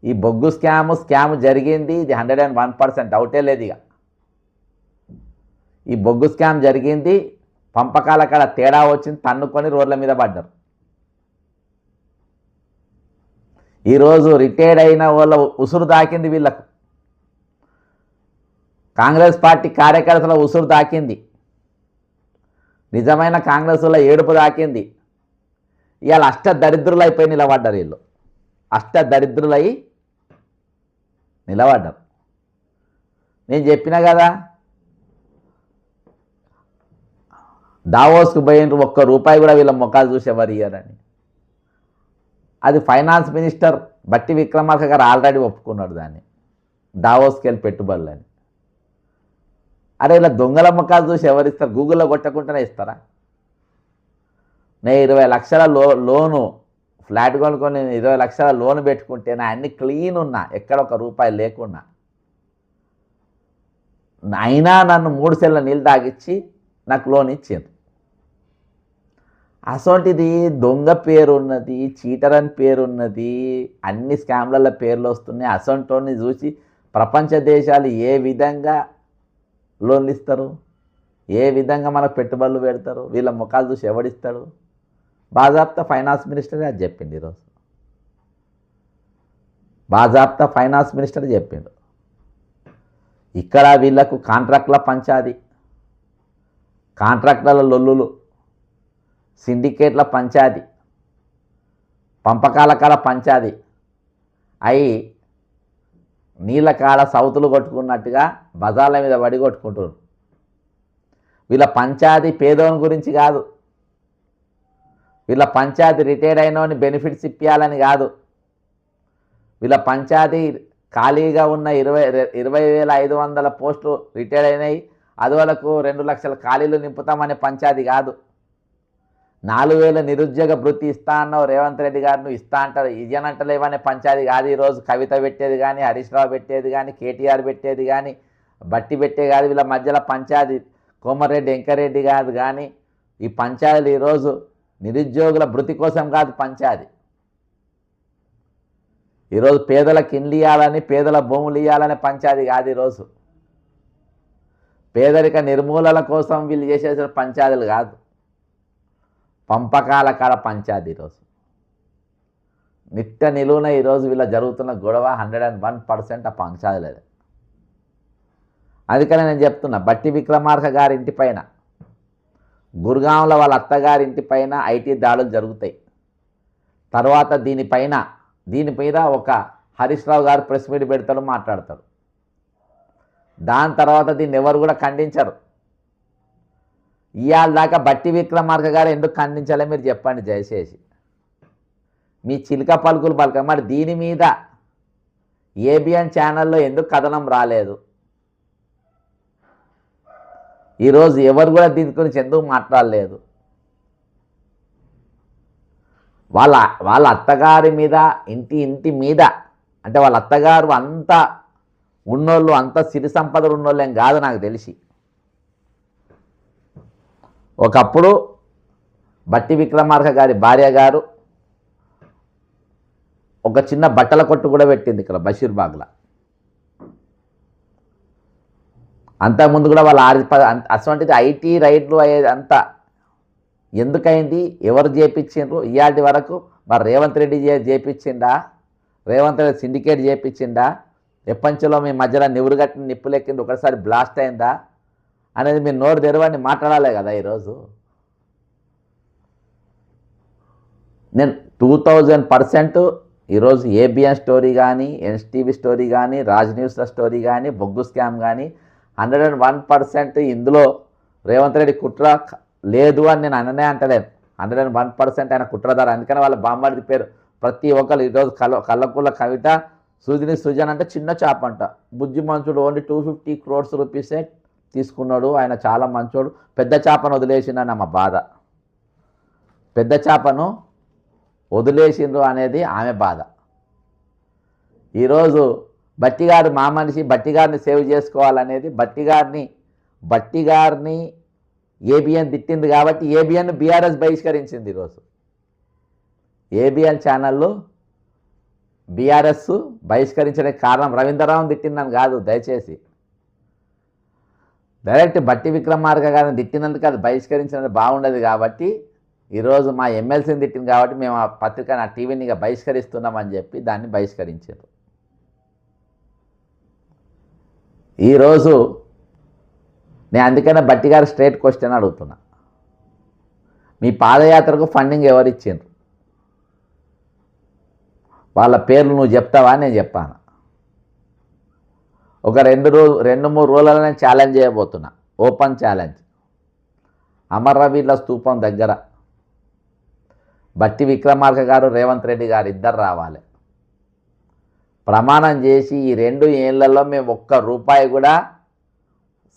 ఈ బొగ్గు స్కామ్ జరిగింది, ఇది 101% డౌటే లేదు. ఇక ఈ బొగ్గు స్కామ్ జరిగింది, పంపకాల కాడ తేడా వచ్చింది, తన్నుకొని రోడ్ల మీద పడ్డారు. ఈరోజు రిటైర్డ్ అయిన వాళ్ళ ఉసురు దాకింది వీళ్ళకు. కాంగ్రెస్ పార్టీ కార్యకర్తల ఉసురు దాకింది, నిజమైన కాంగ్రెస్ వల్ల ఏడుపు దాకింది. ఇవాళ అష్టదరిద్రులు అయిపోయి నిలబడ్డారు వీళ్ళు. అష్టదరిద్రులై నిలబడ్డారు. నేను చెప్పిన కదా, దావోస్కు పోయినరు, ఒక్క రూపాయి కూడా వీళ్ళ ముఖాలు చూసేవారు ఇయ్యారని. అది ఫైనాన్స్ మినిస్టర్ బట్టి విక్రమార్క గారు ఆల్రెడీ ఒప్పుకున్నాడు దాన్ని, దావోస్కి వెళ్ళి పెట్టుబడులని. అరే ఇలా దొంగల ముఖాలు చూసి ఎవరిస్తారు? గూగుల్లో కొట్టకుండానే ఇస్తారా? నేను 20 లక్షల లోను ఫ్లాట్ కొనుక్కొని 20 లక్షల లోన్ పెట్టుకుంటే నా అన్ని క్లీన్ ఉన్నా, ఎక్కడ ఒక రూపాయి లేకున్నా, అయినా నన్ను 3 సెల్ల నీళ్ళు తాగిచ్చి నాకు లోన్ ఇచ్చింది. అసొంటిది దొంగ పేరున్నది, చీటర్ అని పేరున్నది, అన్ని స్కామ్లలో పేర్లు వస్తున్నాయి. అసొంటోని చూసి ప్రపంచ దేశాలు ఏ విధంగా లోన్లు ఇస్తారు, ఏ విధంగా మనకు పెట్టుబడులు పెడతారు? వీళ్ళ ముఖాలు చూసి ఎవడిస్తాడు? బాజాప్తా ఫైనాన్స్ మినిస్టరే అది చెప్పిండు ఈరోజు. బాజాప్తా ఫైనాన్స్ మినిస్టర్ చెప్పిండు. ఇక్కడ వీళ్ళకు కాంట్రాక్ట్ల పంచాది, కాంట్రాక్టుల లొల్లులు, సిండికేట్ల పంచాది, పంపకాల కాడ పంచాది అయి నీళ్ళ కాడ సౌతులు కొట్టుకున్నట్టుగా బజార్ల మీద వడి కొట్టుకుంటారు. వీళ్ళ పంచాది పేదోని గురించి కాదు, వీళ్ళ పంచాయతీ రిటైర్డ్ అయినోని బెనిఫిట్స్ ఇప్పించాలని కాదు, వీళ్ళ పంచాయతీ ఖాళీగా ఉన్న 20,500 పోస్టులు రిటైర్డ్ అయినాయి, అది వాళ్ళకు 2 లక్షల ఖాళీలు నింపుతామనే పంచాయతీ కాదు. 4,000 నిరుద్యోగ భృతి ఇస్తా అన్నావు రేవంత్ రెడ్డి గారు, నువ్వు ఇస్తా అంటారు ఇయ్యనంటలేవనే పంచాయతీ కాదు. ఈరోజు కవిత పెట్టేది కానీ, హరీష్ రావు పెట్టేది కానీ, కేటీఆర్ పెట్టేది కానీ, బట్టి పెట్టేది కాదు. వీళ్ళ మధ్యలో పంచాయతీ కోమరెడ్డి వెంకరెడ్డి కాదు. కానీ ఈ పంచాయతీలు ఈరోజు నిరుద్యోగుల భృతి కోసం కాదు పంచాయతీ. ఈరోజు పేదలకు ఇండ్లు ఇవ్వాలని, పేదల భూములు ఇవ్వాలనే పంచాయతీ కాదు. ఈరోజు పేదరిక నిర్మూలన కోసం వీళ్ళు చేసేసిన పంచాయతీలు కాదు, పంపకాల కాడ పంచాయతీ. ఈరోజు నిత్య నిలువున ఈరోజు వీళ్ళ జరుగుతున్న గొడవ 101% ఆ పంచాయతీలే. అందుకనే నేను చెప్తున్నా, బట్టి విక్రమార్క గారి ఇంటి పైన, గురుగాంలో వాళ్ళ అత్తగారి ఇంటి పైన ఐటీ దాడులు జరుగుతాయి. తర్వాత దీని మీద ఒక హరీష్ రావు గారు ప్రెస్ మీట్ పెడతాడు, మాట్లాడతాడు. దాని తర్వాత దీన్ని ఎవరు కూడా ఖండించరు. ఇవాళ దాకా బట్టి విక్రమార్క గారు ఎందుకు ఖండించాలో మీరు చెప్పండి దయచేసి. మీ చిలుక పలుకులు పలక. మరి దీని మీద ఏబిఎన్ ఛానల్లో ఎందుకు కథనం రాలేదు? ఈరోజు ఎవరు కూడా దీని గురించి ఎందుకు మాట్లాడలేదు? వాళ్ళ అత్తగారి మీద, ఇంటి మీద, అంటే వాళ్ళ అత్తగారు అంత ఉన్నోళ్ళు, అంత సిరి సంపదలు ఉన్నోళ్ళు ఏం కాదు నాకు తెలిసి. ఒకప్పుడు బట్టి విక్రమార్క గారి భార్య గారు ఒక చిన్న బట్టల కొట్టు కూడా పెట్టింది ఇక్కడ బషీర్బాగ్లో. అంతకుముందు కూడా వాళ్ళ అటువంటిది ఐటీ రైడ్లు అయ్యేది అంతా ఎందుకైంది, ఎవరు చేపించిండ్రు ఇవాటి వరకు? మరి రేవంత్ రెడ్డి చేపించిండా? రేవంత్ రెడ్డి సిండికేట్ చేపించిండా? ఎప్పంచలో మీ మధ్యలో నివురుగట్టిన నిప్పులెక్కింది, ఒకసారి బ్లాస్ట్ అయిందా అనేది మీరు నోరు తెరవని మాట్లాడాలి కదా. ఈరోజు నేను 2000% ఈరోజు ఏబిఎన్ స్టోరీ కానీ, ఎన్టీవీ స్టోరీ కానీ, రాజ్ న్యూస్ల స్టోరీ కానీ, బొగ్గు స్కామ్ కానీ 101% ఇందులో రేవంత్ రెడ్డి కుట్ర లేదు అని నేను అననే అంటలేను. 101% ఆయన కుట్రదారు. అందుకని వాళ్ళ బామ్మడిది పేరు ప్రతి ఒక్కరు ఈరోజు కల్లకుల కవిత, సుజిని సుజన్ అంటే చిన్న చేప అంట, బుజ్జి మంచుడు, ఓన్లీ 250 crores రూపీసే తీసుకున్నాడు, ఆయన చాలా మంచోడు, పెద్ద చేపను వదిలేసిండని మా బాధ. పెద్ద చేపను వదిలేసిండ్రు అనేది ఆమె బాధ. ఈరోజు బట్టిగారు మా మనిషి, బట్టిగారిని సేవ్ చేసుకోవాలనేది బట్టిగారిని ఏబిఎన్ తిట్టింది కాబట్టి ఏబిఎన్ బీఆర్ఎస్ బహిష్కరించింది. ఈరోజు ఏబిఎన్ ఛానళ్ళు బీఆర్ఎస్ బహిష్కరించడానికి కారణం రవీంద్రరావుని తిట్టిందని కాదు. దయచేసి డైరెక్ట్ బట్టి విక్రమార్క గారిని తిట్టినందుకు అది బహిష్కరించినది బాగుండదు కాబట్టి ఈరోజు మా ఎమ్మెల్సీని తిట్టింది కాబట్టి మేము ఆ పత్రిక ఆ టీవీని ఇక బహిష్కరిస్తున్నామని చెప్పి దాన్ని బహిష్కరించారు. ఈరోజు నేను అందుకనే బట్టి గారు స్ట్రైట్ క్వశ్చన్ అడుగుతున్నా, మీ పాదయాత్రకు ఫండింగ్ ఎవరు ఇచ్చిండ్రు? వాళ్ళ పేర్లు నువ్వు చెప్తావా? నేను చెప్పాను. ఒక 2-3 రోజులలో నేను ఛాలెంజ్ చేయబోతున్నా, ఓపెన్ ఛాలెంజ్. అమరవీరుల స్తూపం దగ్గర బట్టి విక్రమార్క గారు రేవంత్ రెడ్డి గారు ఇద్దరు రావాలి. ప్రమాణం చేసి ఈ 2 ఏళ్లలో మేము ఒక్క రూపాయి కూడా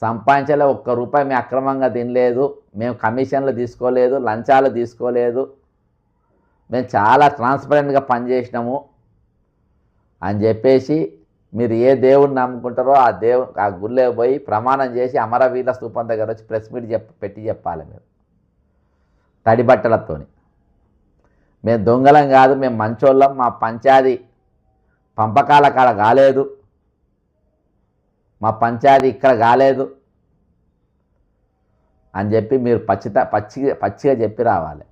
సంపాదించలే, ఒక్క రూపాయి మేము అక్రమంగా తినలేదు, మేము కమిషన్లు తీసుకోలేదు, లంచాలు తీసుకోలేదు, మేము చాలా ట్రాన్స్పరెంట్గా పనిచేసినాము అని చెప్పేసి మీరు ఏ దేవుడిని నమ్ముకుంటారో ఆ గుళ్ళే పోయి ప్రమాణం చేసి అమరవీరుల స్తూపం దగ్గర వచ్చి ప్రెస్ మీట్ పెట్టి చెప్పాలి. మీరు తడి బట్టలతోని మేము దొంగలం కాదు, మేము మంచోళ్ళం, మా పంచాయతీ పంపకాల కాడ కాలేదు, మా పంచాయతీ ఇక్కడ కాలేదు అని చెప్పి మీరు పచ్చిగా చెప్పి రావాలి.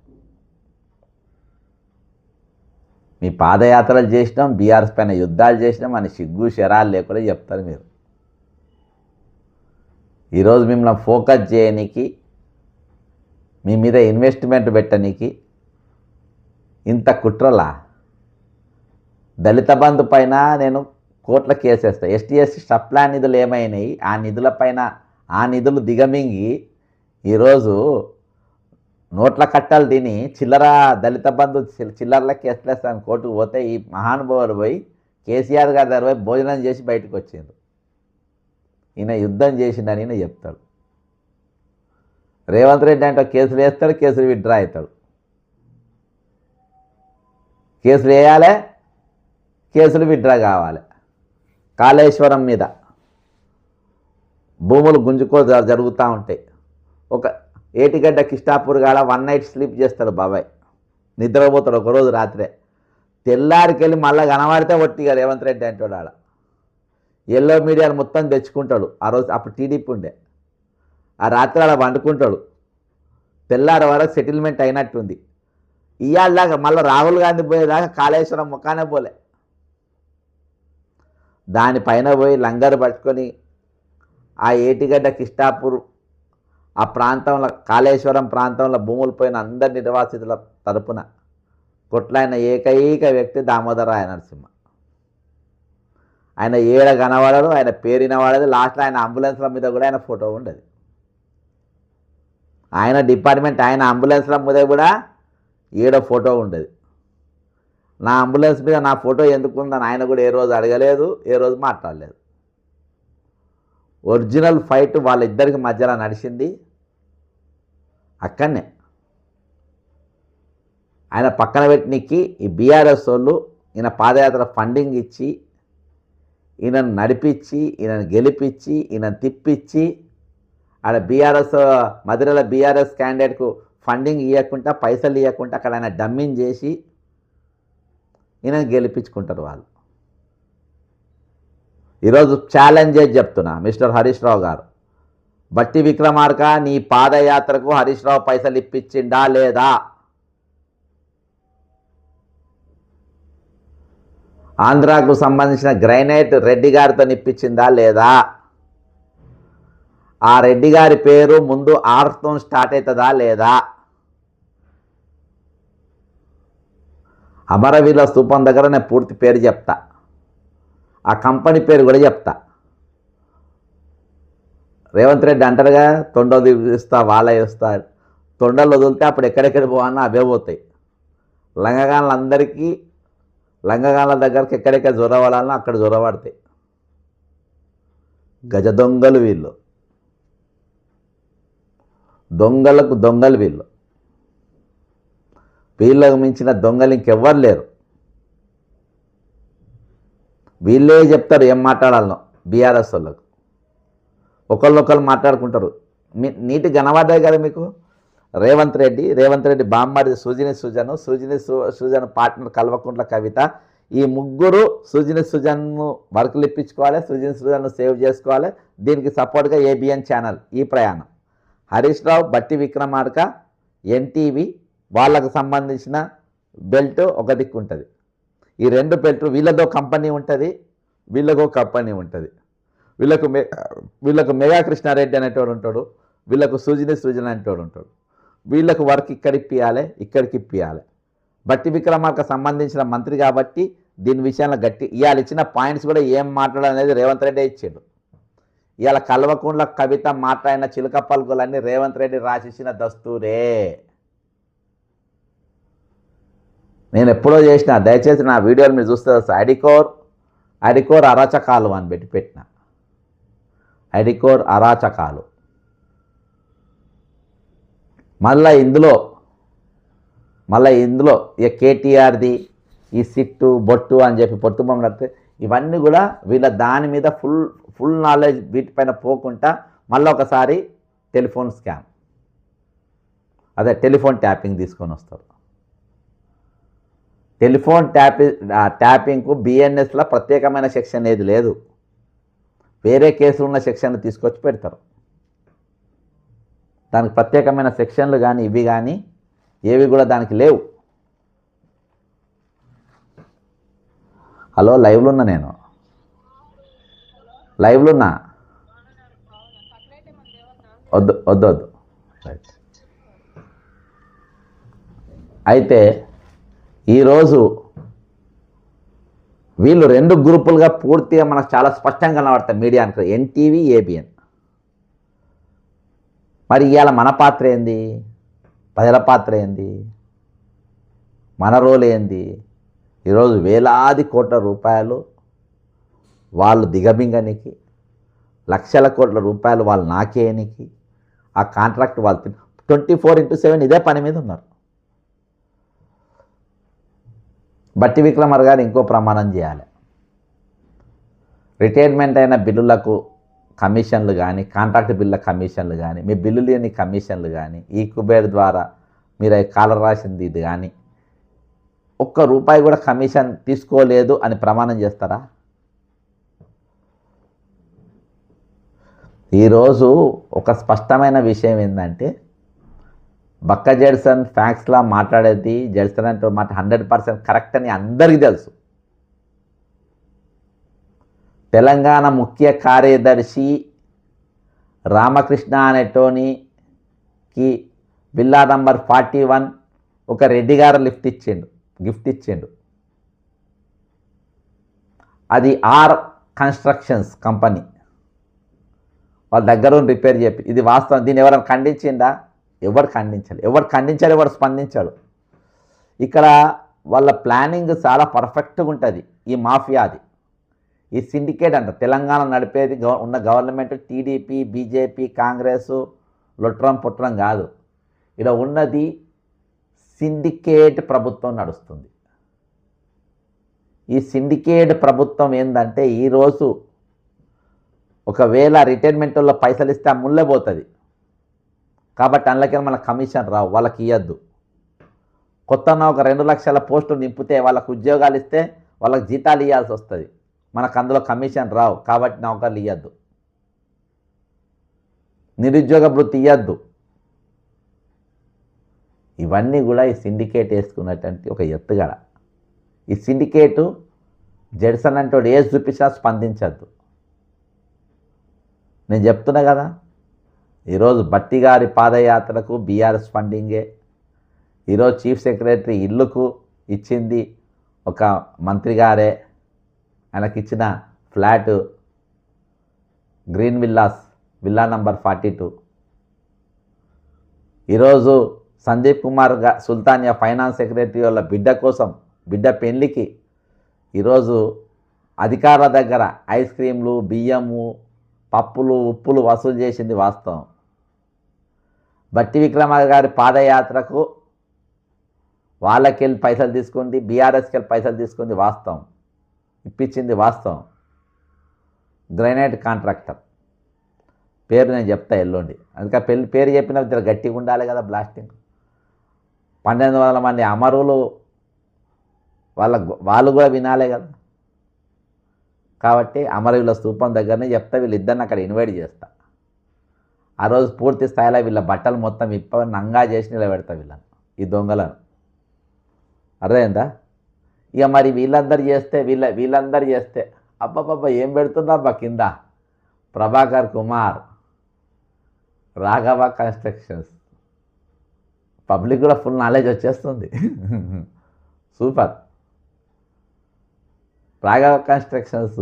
మీ పాదయాత్రలు చేసినాం, బీఆర్ఎస్ పైన యుద్ధాలు చేసినాం అని సిగ్గు శరాలు లేకుండా చెప్తారు మీరు. ఈరోజు మిమ్మల్ని ఫోకస్ చేయడానికి, మీ మీద ఇన్వెస్ట్మెంట్ పెట్టడానికి ఇంత కుట్రలా? దళిత బంధు పైన నేను కోట్ల కేసేస్తా. ఎస్టీ స్టప్ ప్లాన్ నిధులు ఏమైనాయి? ఆ నిధులపైన ఆ నిధులు దిగమింగి ఈరోజు నోట్ల కట్టలు తిని చిల్లర దళిత బంధు చిల్లరల కేసులేస్తాను కోర్టుకు పోతే ఈ మహానుభావులు పోయి కేసీఆర్ గారి దగ్గర పోయి భోజనం చేసి బయటకు వచ్చిండు. ఈయన యుద్ధం చేసిండని ఈయన చెప్తాడు. రేవంత్ రెడ్డి అంటే కేసులు వేస్తాడు, కేసులు విత్డ్రా అవుతాడు. కేసులు వేయాలి, కేసులు విత్డ్రా కావాలి. కాళేశ్వరం మీద భూములు గుంజుకో జరుగుతూ ఉంటాయి. ఒక ఏటిగడ్డ కిష్టాపూర్ కాడ 1 నైట్ స్లీప్ చేస్తాడు బాబాయ్, నిద్రపోతాడు ఒకరోజు రాత్రే. తెల్లారికెళ్ళి మళ్ళీ కనబడితే ఒట్టిగా రేవంత్ రెడ్డి అంటాడు. ఆడ ఎల్లో మీడియాను మొత్తం తెచ్చుకుంటాడు. ఆ రోజు అప్పుడు టీడీపీ ఉండే. ఆ రాత్రి అలా వండుకుంటాడు. తెల్లారి వరకు సెటిల్మెంట్ అయినట్టుంది. ఇవాళదాకా మళ్ళీ రాహుల్ గాంధీ పోయేదాకా కాళేశ్వరం ముఖానే పోలే. దానిపైన పోయి లంగరు పట్టుకొని ఆ ఏటిగడ్డ కిష్టాపూర్ ఆ ప్రాంతంలో కాళేశ్వరం ప్రాంతంలో భూములు పోయిన అందరి నిర్వాసితుల తరపున కొట్లాయిన ఏకైక వ్యక్తి దామోదర నరసింహ. ఆయన ఏడ కనబడడు, ఆయన పేరిన వాడదు. లాస్ట్లో ఆయన అంబులెన్స్ల మీద కూడా ఆయన ఫోటో ఉండదు. ఆయన డిపార్ట్మెంట్ ఆయన అంబులెన్స్ల మీద కూడా ఏడో ఫోటో ఉండదు. నా అంబులెన్స్ మీద నా ఫోటో ఎందుకు ఉందని ఆయన కూడా ఏ రోజు అడగలేదు, ఏ రోజు మాట్లాడలేదు. ఒరిజినల్ ఫైట్ వాళ్ళిద్దరికి మధ్యలో నడిచింది అక్కడనే. ఆయన పక్కన పెట్టినకి ఈ బీఆర్ఎస్ వాళ్ళు ఈయన పాదయాత్ర ఫండింగ్ ఇచ్చి ఈయనను నడిపించి ఈయనను గెలిపించి ఈయనను తిప్పించి ఆడ బీఆర్ఎస్ మధురలో బీఆర్ఎస్ క్యాండిడేట్కు ఫండింగ్ ఇవ్వకుండా పైసలు ఇవ్వకుండా అక్కడ ఆయన డమ్మింగ్ చేసి ఈయనను గెలిపించుకుంటారు వాళ్ళు. ఈరోజు ఛాలెంజ్ చేసి చెప్తున్నా మిస్టర్ హరీష్ రావు గారు, బట్టి విక్రమార్క నీ పాదయాత్రకు హరీష్ రావు పైసలు ఇప్పించిండా లేదా? ఆంధ్రాకు సంబంధించిన గ్రైనైట్ రెడ్డి గారితో ఇప్పించిందా లేదా? ఆ రెడ్డి గారి పేరు ముందు ఆర్తో స్టార్ట్ అవుతుందా లేదా? అమరవీరుల స్తూపం దగ్గర నేను పూర్తి పేరు చెప్తా, ఆ కంపెనీ పేరు కూడా చెప్తా. రేవంత్ రెడ్డి అంటారుగా తొండలు ఇస్తా వాళ్ళ ఇస్తా, తొండలు వదిలితే అప్పుడు ఎక్కడెక్కడ పోవన్నా అవే పోతాయి. లంగగాళ్ళందరికీ లంగగాళ్ళ దగ్గరికి ఎక్కడెక్కడ జొరవాలన్నా అక్కడ జొరబడతాయి. గజ దొంగలు వీళ్ళు, దొంగలకు దొంగలు వీళ్ళు. వీళ్ళకు మించిన దొంగలు ఇంకెవ్వరు లేరు. వీళ్ళే చెప్తారు ఏం మాట్లాడాలనో. బీఆర్ఎస్ వాళ్ళకు ఒకళ్ళు మాట్లాడుకుంటారు. నీటి కనబడ్డాయి కదా మీకు. రేవంత్ రెడ్డి బామ్మడి సుజన్ పార్ట్నర్ కల్వకుంట్ల కవిత, ఈ ముగ్గురు సుజన్ను వర్కులు ఇప్పించుకోవాలి, సుజన్ను సేవ్ చేసుకోవాలి. దీనికి సపోర్ట్గా ఏబిఎన్ ఛానల్ ఈ ప్రయాణం. హరీష్ రావు, బట్టి విక్రమార్క, ఎన్టీవీ వాళ్ళకు సంబంధించిన బెల్ట్ ఒక దిక్కు ఉంటుంది. ఈ 2 బెల్ట్లు వీళ్ళదో కంపెనీ ఉంటుంది, వీళ్ళకో కంపెనీ ఉంటుంది. వీళ్ళకు మెగా కృష్ణారెడ్డి అనేటోడు ఉంటాడు, వీళ్ళకు సృజన్ అనేటోడు ఉంటాడు. వీళ్ళకు వర్క్ ఇక్కడ ఇప్పియాలి, ఇక్కడికి ఇప్పియాలి. బట్టి విక్రమార్క సంబంధించిన మంత్రి కాబట్టి దీని విషయంలో గట్టి ఇవాళ ఇచ్చిన పాయింట్స్ కూడా ఏం మాట్లాడాలనేది రేవంత్ రెడ్డి ఇచ్చాడు. ఇవాళ కల్వకుంట్ల కవిత మాట్లాడిన చిలుక పలుకులన్నీ రేవంత్ రెడ్డి రాసిచ్చిన దస్తూరే. నేను ఎప్పుడో చేసిన, దయచేసి నా వీడియోలు మీరు చూస్తే అడికోర్ అరాచకాలు అని పెట్టిన అడికోర్ అరాచకాలు. మళ్ళీ ఇందులో ఇక కేటీఆర్ది ఈ సిట్టు బొట్టు అని చెప్పి పొట్టుబొమ్మ నడితే ఇవన్నీ కూడా వీళ్ళ దాని మీద ఫుల్ నాలెడ్జ్ వీటిపైన పోకుండా మళ్ళీ ఒకసారి టెలిఫోన్ స్కామ్, అదే టెలిఫోన్ ట్యాపింగ్ తీసుకొని వస్తారు. టెలిఫోన్ ట్యాపింగ్కు బిఎన్ఎస్లో ప్రత్యేకమైన సెక్షన్ ఏది లేదు, వేరే కేసులు ఉన్న సెక్షన్లు తీసుకొచ్చి పెడతారు. దానికి ప్రత్యేకమైన సెక్షన్లు కానీ ఇవి కానీ ఏవి కూడా దానికి లేవు. హలో, లైవ్లో ఉన్నా, నేను లైవ్లో ఉన్నా. వద్దు రైట్. అయితే ఈరోజు వీళ్ళు 2 గ్రూపులుగా పూర్తిగా మనకు చాలా స్పష్టంగా కనబడతాయి మీడియా అనుకో, ఎన్టీవీ, ఏబిఎన్. మరి ఇవాళ మన పాత్ర ఏంది, ప్రజల పాత్ర ఏంది, మన రోల్ ఏంది? ఈరోజు వేలాది కోట్ల రూపాయలు వాళ్ళు దిగమింగనికి, లక్షల కోట్ల రూపాయలు వాళ్ళు నాకేయనికి, ఆ కాంట్రాక్ట్ వాళ్ళు 24/7 ఇదే పని మీద ఉన్నారు. బట్టి విక్రమార్ గారు ఇంకో ప్రమాణం చేయాలి. రిటైర్మెంట్ అయిన బిల్లులకు కమిషన్లు కానీ, కాంట్రాక్ట్ బిల్లుల కమిషన్లు కానీ, మీ బిల్లు లేని కమిషన్లు కానీ, ఈ కుబేర్ ద్వారా మీరు కాలర్ రాసింది ఇది కానీ, ₹1 కూడా కమిషన్ తీసుకోలేదు అని ప్రమాణం చేస్తారా? ఈరోజు ఒక స్పష్టమైన విషయం ఏంటంటే, బక్క జడ్సన్ ఫ్యాక్స్లా మాట్లాడేది, జడ్సన్ అంటే మాట 100% కరెక్ట్ అని అందరికీ తెలుసు. తెలంగాణ ముఖ్య కార్యదర్శి రామకృష్ణ అనేటోనికి విల్లా నంబర్ 41 ఒక రెడ్డి గారు గిఫ్ట్ ఇచ్చిండు. అది ఆర్ కన్స్ట్రక్షన్స్ కంపెనీ వాళ్ళ దగ్గర రిపేర్ చెప్పి, ఇది వాస్తవం. దీన్ని ఎవరైనా ఖండించిందా? ఎవరు ఖండించాలి, ఎవరు స్పందించాడు? ఇక్కడ వాళ్ళ ప్లానింగ్ చాలా పర్ఫెక్ట్గా ఉంటుంది. ఈ మాఫియాది, ఈ సిండికేట్ అంట తెలంగాణ నడిపేది ఉన్న గవర్నమెంట్ టీడీపీ, బీజేపీ, కాంగ్రెస్ లొట్రం పుట్రం కాదు. ఇక్కడ ఉన్నది సిండికేట్ ప్రభుత్వం నడుస్తుంది. ఈ సిండికేట్ ప్రభుత్వం ఏంటంటే, ఈరోజు ఒకవేళ రిటైర్మెంట్లో పైసలు ఇస్తే ఆ ముల్లే పోతుంది. కాబట్టి అందులోకి మన కమిషన్ రావు, వాళ్ళకి ఇవ్వద్దు. కొత్తగా ఒక 2 లక్షల పోస్టులు నింపితే వాళ్ళకు ఉద్యోగాలు ఇస్తే వాళ్ళకి జీతాలు ఇవ్వాల్సి వస్తుంది. మనకు అందులో కమిషన్ రావు, కాబట్టి నౌకర్లు ఇవ్వద్దు. నిరుద్యోగ భృతి ఇవ్వద్దు. ఇవన్నీ కూడా ఈ సిండికేట్ వేసుకున్నటువంటి ఒక ఎత్తుగడ. ఈ సిండికేటు జడ్సన్ అంటే ఏది చూపించినా స్పందించద్దు. నేను చెప్తున్నా కదా, ఈరోజు బట్టి గారి పాదయాత్రకు బీఆర్ఎస్ ఫండింగే. ఈరోజు చీఫ్ సెక్రటరీ ఇల్లుకు ఇచ్చింది ఒక మంత్రి గారే. ఆయనకిచ్చిన ఫ్లాట్ గ్రీన్ విల్లా నంబర్ 42. ఈరోజు సందీప్ కుమార్ సుల్తానియా ఫైనాన్స్ సెక్రటరీ వాళ్ళ బిడ్డ పెళ్లికి ఈరోజు అధికారుల దగ్గర ఐస్ క్రీమ్లు, బియ్యము, పప్పులు, ఉప్పులు వసూలు చేసింది వాస్తవం. బట్టి విక్రమార్క గారి పాదయాత్రకు వాళ్ళకెళ్ళి పైసలు తీసుకుంది, బీఆర్ఎస్కి వెళ్ళి పైసలు తీసుకుంది వాస్తవం, ఇప్పించింది వాస్తవం. గ్రైనైట్ కాంట్రాక్టర్ పేరు నేను చెప్తా ఎల్లుండి. అందుకే పేరు చెప్పిన గట్టిగా ఉండాలి కదా. బ్లాస్టింగ్ 1200 మంది అమరులు వాళ్ళు కూడా వినాలే కదా. కాబట్టి అమరవీళ్ళ స్తూపం దగ్గరనే చెప్తా, వీళ్ళిద్దరిని అక్కడ ఇన్వైట్ చేస్తా. ఆ రోజు పూర్తి స్థాయిలో వీళ్ళ బట్టలు మొత్తం నంగా చేసి నిలబెడతా వీళ్ళని, ఈ దొంగలను. అర్థమైందా? ఇక మరి వీళ్ళందరూ చేస్తే అబ్బబ్బబ్బా ఏం పెడుతుందబ్బా కింద? ప్రభాకర్ కుమార్, రాఘవ కన్స్ట్రక్షన్స్. పబ్లిక్ కూడా ఫుల్ నాలెడ్జ్ వచ్చేస్తుంది. సూపర్. రాఘవ కన్స్ట్రక్షన్స్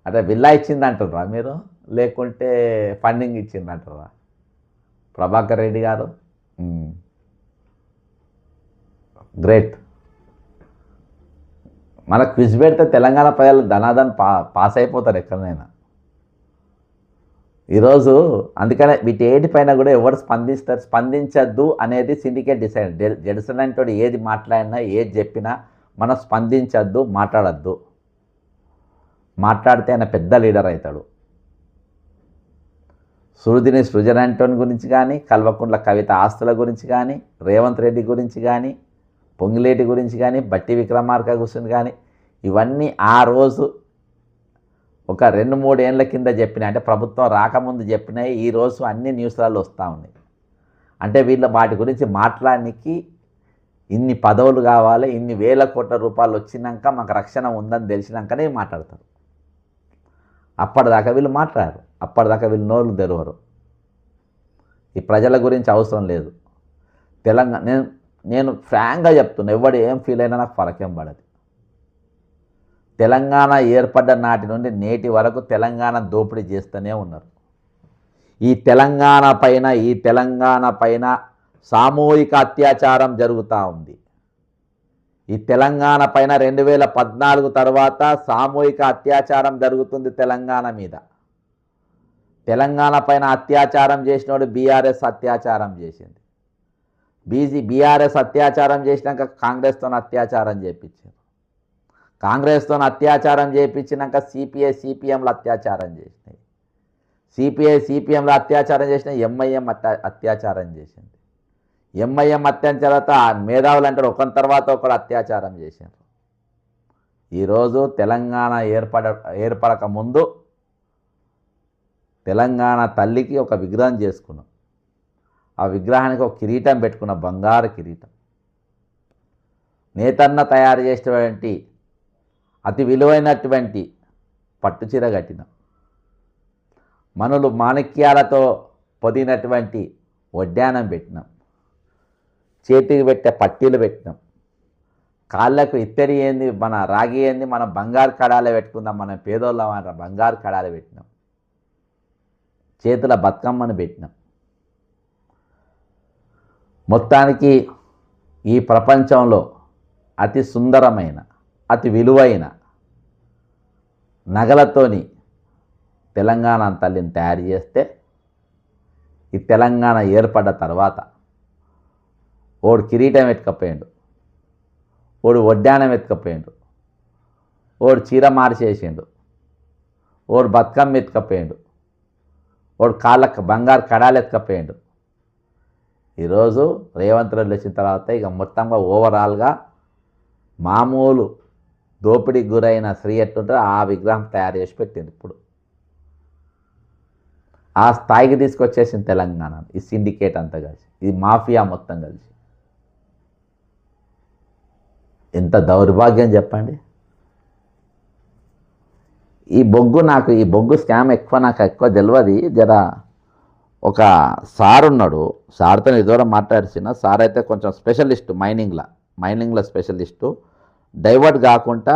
అంటే విల్లా ఇచ్చింది అంటున్నారా మీరు? లేకుంటే ఫండింగ్ ఇచ్చిందంటారా ప్రభాకర్ రెడ్డి గారు? గ్రేట్. మన క్విజ్ పెడితే తెలంగాణ ప్రజలు ధనాధన్ పాస్ అయిపోతారు ఎక్కడైనా. ఈరోజు అందుకనే వీటేటిపైన కూడా ఎవరు స్పందించద్దు అనేది సిండికేట్ డిసైడ్. జడ్సన్ అంటోడు ఏది మాట్లాడినా ఏది చెప్పినా మనం స్పందించద్దు, మాట్లాడద్దు. మాట్లాడితే ఆయన పెద్ద లీడర్ అవుతాడు. సృజని సృజన్ అంటోని గురించి కానీ, కల్వకుంట్ల కవిత ఆస్తుల గురించి కానీ, రేవంత్ రెడ్డి గురించి కానీ, పొంగిలేటి గురించి కానీ, బట్టి విక్రమార్క గురించి కానీ, ఇవన్నీ ఆ రోజు ఒక 2-3 ఏళ్ళ కింద చెప్పినాయి. అంటే ప్రభుత్వం రాకముందు చెప్పినాయి. ఈరోజు అన్ని న్యూస్లలో వస్తూ ఉన్నాయి. అంటే వీళ్ళ వాటి గురించి మాట్లాడడానికి ఇన్ని పదవులు కావాలి, ఇన్ని వేల కోట్ల రూపాయలు వచ్చినాక మాకు రక్షణ ఉందని తెలిసినాకనే మాట్లాడతారు. అప్పటిదాకా వీళ్ళు మాట్లాడరు. అప్పటిదాకా వీళ్ళు నోళ్ళు తెరవరు. ఈ ప్రజల గురించి అవసరం లేదు. తెలంగాణ నేను ఫ్రాంక్గా చెప్తున్నా, ఎవడు ఏం ఫీల్ అయినా నాకు ఫరకేం పడదు. తెలంగాణ ఏర్పడ్డ నాటి నుండి నేటి వరకు తెలంగాణ దోపిడీ చేస్తూనే ఉన్నారు. ఈ తెలంగాణ పైన సామూహిక అత్యాచారం జరుగుతూ ఉంది. ఈ తెలంగాణ పైన 2014 తర్వాత సామూహిక అత్యాచారం జరుగుతుంది తెలంగాణ మీద. తెలంగాణ పైన అత్యాచారం చేసినోడు బీఆర్ఎస్ అత్యాచారం చేసింది. బీఆర్ఎస్ అత్యాచారం చేసినాక కాంగ్రెస్తో అత్యాచారం చేయించారు. కాంగ్రెస్తో అత్యాచారం చేయించినాక సిపిఎంలు అత్యాచారం చేసినాయి. సిపిఎంలు అత్యాచారం చేసిన ఎంఐఎం అత్యాచారం చేసింది. ఎంఐఎం అత్యాచారం మేధావులు అంటారు, ఒకరి తర్వాత ఒకరు అత్యాచారం చేశారు. ఈరోజు తెలంగాణ ఏర్పడక ముందు తెలంగాణ తల్లికి ఒక విగ్రహం చేసుకున్నాం. ఆ విగ్రహానికి ఒక కిరీటం పెట్టుకున్న, బంగారు కిరీటం. నేతన్న తయారు చేసినటువంటి అతి విలువైనటువంటి పట్టుచీర కట్టినాం. మనులు మాణిక్యాలతో పొదినటువంటి వడ్డానం పెట్టినాం. చేతికి పెట్టే పట్టీలు పెట్టినాం. కాళ్ళకు ఇత్తడి ఏంది, మన రాగి ఏంది, మనం బంగారు కడాలే పెట్టుకుందాం, మనం పేదోళ్ళం అంట బంగారు కడాలే పెట్టినాం. చేతుల బతుకమ్మను పెట్టినాం. మొత్తానికి ఈ ప్రపంచంలో అతి సుందరమైన, అతి విలువైన నగలతోని తెలంగాణ తల్లిని తయారు చేస్తే, ఈ తెలంగాణ ఏర్పడ్డ తర్వాత ఓడు కిరీటం ఎత్తుకపోయాడు, ఓడు వడ్డానం ఎత్తుకపోయాడు, ఓడు చీర మార్చేసిండు, ఓడు బతుకమ్మ ఎత్తుకపోయాడు, ఓడు కాళ్ళకు బంగారు కడాలు ఎత్తుకపోయాడు. ఈరోజు రేవంత్ రెడ్డి వచ్చిన తర్వాత ఇక మొత్తంగా ఓవరాల్గా మామూలు దోపిడీకి గురైన స్త్రీ ఎట్టుంటే ఆ విగ్రహం తయారు చేసి పెట్టింది. ఇప్పుడు ఆ స్థాయికి తీసుకొచ్చేసింది తెలంగాణ. ఈ సిండికేట్ అంతా కలిసి, ఈ మాఫియా మొత్తం కలిసి. ఎంత దౌర్భాగ్యం చెప్పండి. ఈ బొగ్గు స్కామ్ నాకు ఎక్కువ తెలియదు. జర ఒక సార్ ఉన్నాడు, సార్తో ఇదివరకు మాట్లాడిన సార్ అయితే కొంచెం స్పెషలిస్టు, మైనింగ్లో స్పెషలిస్టు. డైవర్ట్ కాకుండా